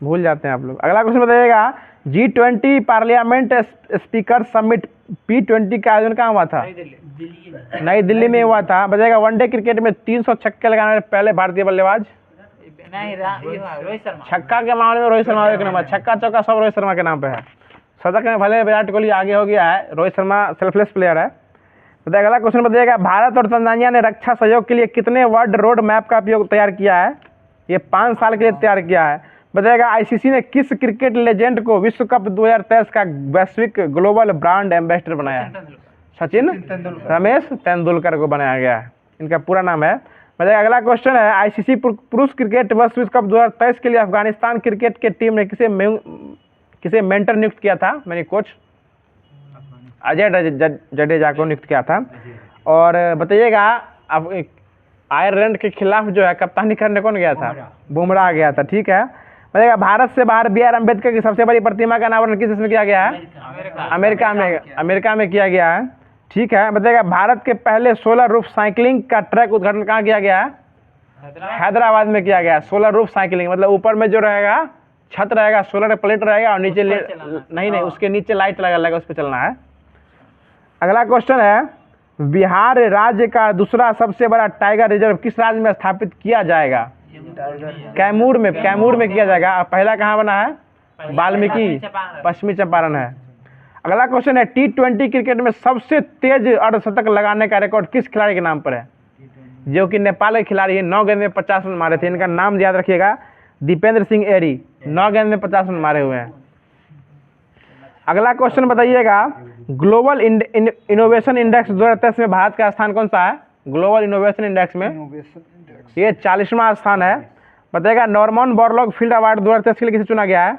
भूल जाते हैं आप लोग। अगला क्वेश्चन बताइएगा G20 parliament speaker summit P20 का आयोजन कहाँ हुआ था? नई दिल्ली में हुआ था। बताइएगा वनडे क्रिकेट में 300 छक्के लगाने वाले पहले भारतीय बल्लेबाज? छक्का के मामले में रोहित शर्मा एक नंबर, छक्का चौका सब रोहित शर्मा के नाम पे है। शतक में भले विराट कोहली आगे हो गया है, रोहित शर्मा सेल्फलेस प्लेयर है। बताइए अगला क्वेश्चन बताइएगा भारत और तंजानिया ने रक्षा सहयोग के लिए कितने वर्ल्ड रोड मैप का उपयोग तैयार किया है? ये 5 साल के लिए तैयार किया है। बताइएगा आईसीसी ने किस क्रिकेट लेजेंड को विश्व कप 2023 का वैश्विक ग्लोबल ब्रांड एम्बेसडर बनाया है? सचिन रमेश तेंदुलकर को बनाया गया है, इनका पूरा नाम है। बताइए अगला क्वेश्चन है आईसीसी पुरुष क्रिकेट विश्व कप 2023 के लिए अफगानिस्तान क्रिकेट के टीम ने किसे मेंटर नियुक्त किया था? मैंने कोच अजय जडेजा को नियुक्त किया था। और बताइएगा अब आयरलैंड के खिलाफ जो है कप्तानी करने कौन गया था? बुमराह गया था। ठीक है। बताइएगा भारत से बाहर BR अम्बेडकर की सबसे बड़ी प्रतिमा का अनावरण किस देश में किया गया है? अमेरिका में किया गया है। ठीक है। बताइएगा भारत के पहले सोलर रूफ साइकिलिंग का ट्रैक उद्घाटन कहाँ किया गया है? हैदराबाद में किया गया है। सोलर रूफ साइकिलिंग मतलब ऊपर में जो रहेगा छत रहेगा, सोलर प्लेट रहेगा और नीचे नहीं उसके नीचे लाइट लगा उस पर चलना है। अगला क्वेश्चन है बिहार राज्य का दूसरा सबसे बड़ा टाइगर रिजर्व किस राज्य में स्थापित किया जाएगा? कैमूर में किया जाएगा। पहला कहाँ बना है? वाल्मीकि, पश्चिमी चंपारण है। अगला क्वेश्चन है T20 क्रिकेट में सबसे तेज अर्धशतक लगाने का रिकॉर्ड किस खिलाड़ी के नाम पर है? जो कि नेपाल के खिलाड़ी है, 9 गेंद में 50 रन मारे थे। इनका नाम याद रखिएगा, दीपेंद्र सिंह एरी, 9 गेंद में 50 रन मारे हुए हैं। अगला क्वेश्चन बताइएगा ग्लोबल इनोवेशन इंडेक्स 2023 में भारत का स्थान कौन सा है? ग्लोबल इनोवेशन इंडेक्स में ये 40वां स्थान है। बताइएगा नॉर्मन बोरलॉग फील्ड अवार्ड 2023 के लिए किसे चुना गया है?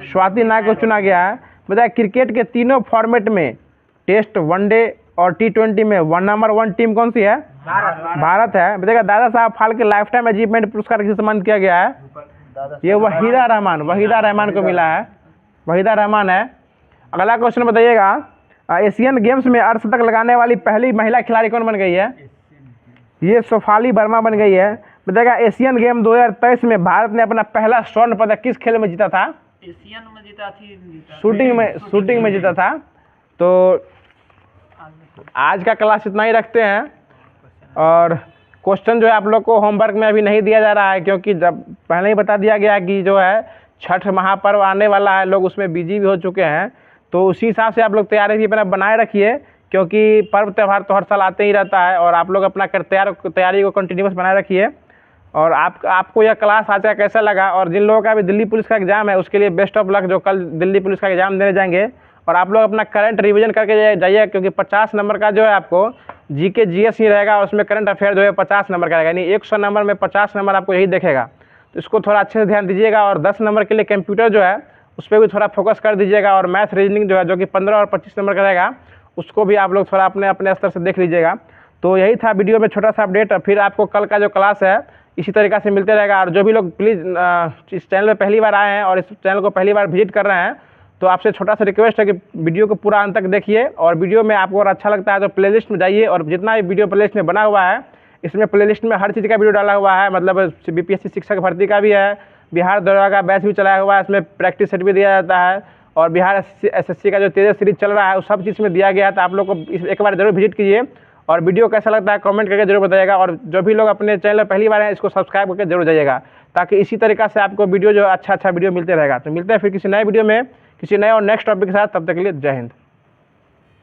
स्वाति नाग को चुना गया है। बताइए क्रिकेट के तीनों फॉर्मेट में टेस्ट, वनडे और T20 में 1 नंबर 1 टीम कौन सी है? भारत है। बताइएगा Dada Saheb Phalke life time achievement पुरस्कार किसे सम्मानित किया गया है? ये वहीदा रहमान को मिला है, वहीदा रहमान है। अगला क्वेश्चन बताइएगा एशियन गेम्स में अर्धशतक लगाने वाली पहली महिला खिलाड़ी कौन बन गई है? ये सोफाली वर्मा बन गई है। बताइएगा एशियन गेम 2023 में भारत ने अपना पहला स्वर्ण पदक किस खेल में जीता था? एशियन में जीता थी, शूटिंग में जीता था। तो आज का क्लास इतना ही रखते हैं। और क्वेश्चन जो है आप लोग को होमवर्क में अभी नहीं दिया जा रहा है, क्योंकि जब पहले ही बता दिया गया कि जो है छठ महापर्व आने वाला है, लोग उसमें बिजी भी हो चुके हैं। तो उसी हिसाब से आप लोग तैयारी भी अपना बनाए रखिए, क्योंकि पर्व त्यौहार तो हर साल आते ही रहता है। और आप लोग अपना तैयारी को कंटिन्यूस बनाए रखिए। और आपको यह क्लास आज का कैसा लगा? और जिन लोगों का भी दिल्ली पुलिस का एग्जाम है उसके लिए बेस्ट ऑफ लक, जो कल दिल्ली पुलिस का एग्जाम देने जाएंगे। और आप लोग अपना करंट रिवीजन करके जाइए, क्योंकि 50 नंबर का जो है आपको GK GS ही रहेगा, और उसमें करंट अफेयर जो है 50 नंबर का रहेगा, यानी 100 नंबर में 50 नंबर आपको यही देखेगा। तो इसको थोड़ा अच्छे से ध्यान दीजिएगा। और 10 नंबर के लिए कंप्यूटर जो है उस पर भी थोड़ा फोकस कर दीजिएगा। और मैथ रीजनिंग जो है जो कि 15 और 25 नंबर का रहेगा, उसको भी आप लोग थोड़ा अपने स्तर से देख लीजिएगा। तो यही था वीडियो में छोटा सा अपडेट। फिर आपको कल का जो क्लास है इसी तरीक़ा से मिलते रहेगा। और जो भी लोग प्लीज़ इस चैनल में पहली बार आए हैं और इस चैनल को पहली बार विजिट कर रहे हैं, तो आपसे छोटा सा रिक्वेस्ट है कि वीडियो को पूरा अंत तक देखिए। और वीडियो में आपको अगर अच्छा लगता है तो प्लेलिस्ट में जाइए, और जितना भी वीडियो प्लेलिस्ट में बना हुआ है इसमें प्लेलिस्ट में हर चीज़ का वीडियो डाला हुआ है। मतलब BPSC शिक्षक भर्ती का भी है, बिहार दरोगा का बैच भी चलाया हुआ है, इसमें प्रैक्टिस सेट भी दिया जाता है, और बिहार SSC का जो तेजस सीरीज चल रहा है उस सब चीज़ में दिया गया है। तो आप लोग को एक बार जरूर विजिट कीजिए। और वीडियो कैसा लगता है कमेंट करके जरूर बताइएगा। और जो भी लोग अपने चैनल पर पहली बार हैं इसको सब्सक्राइब करके जरूर जाइएगा, ताकि इसी तरीक़ा से आपको वीडियो जो अच्छा वीडियो मिलते रहेगा। तो मिलते हैं फिर किसी नए वीडियो में किसी नए और नेक्स्ट टॉपिक के साथ। तब तक के लिए जय हिंद।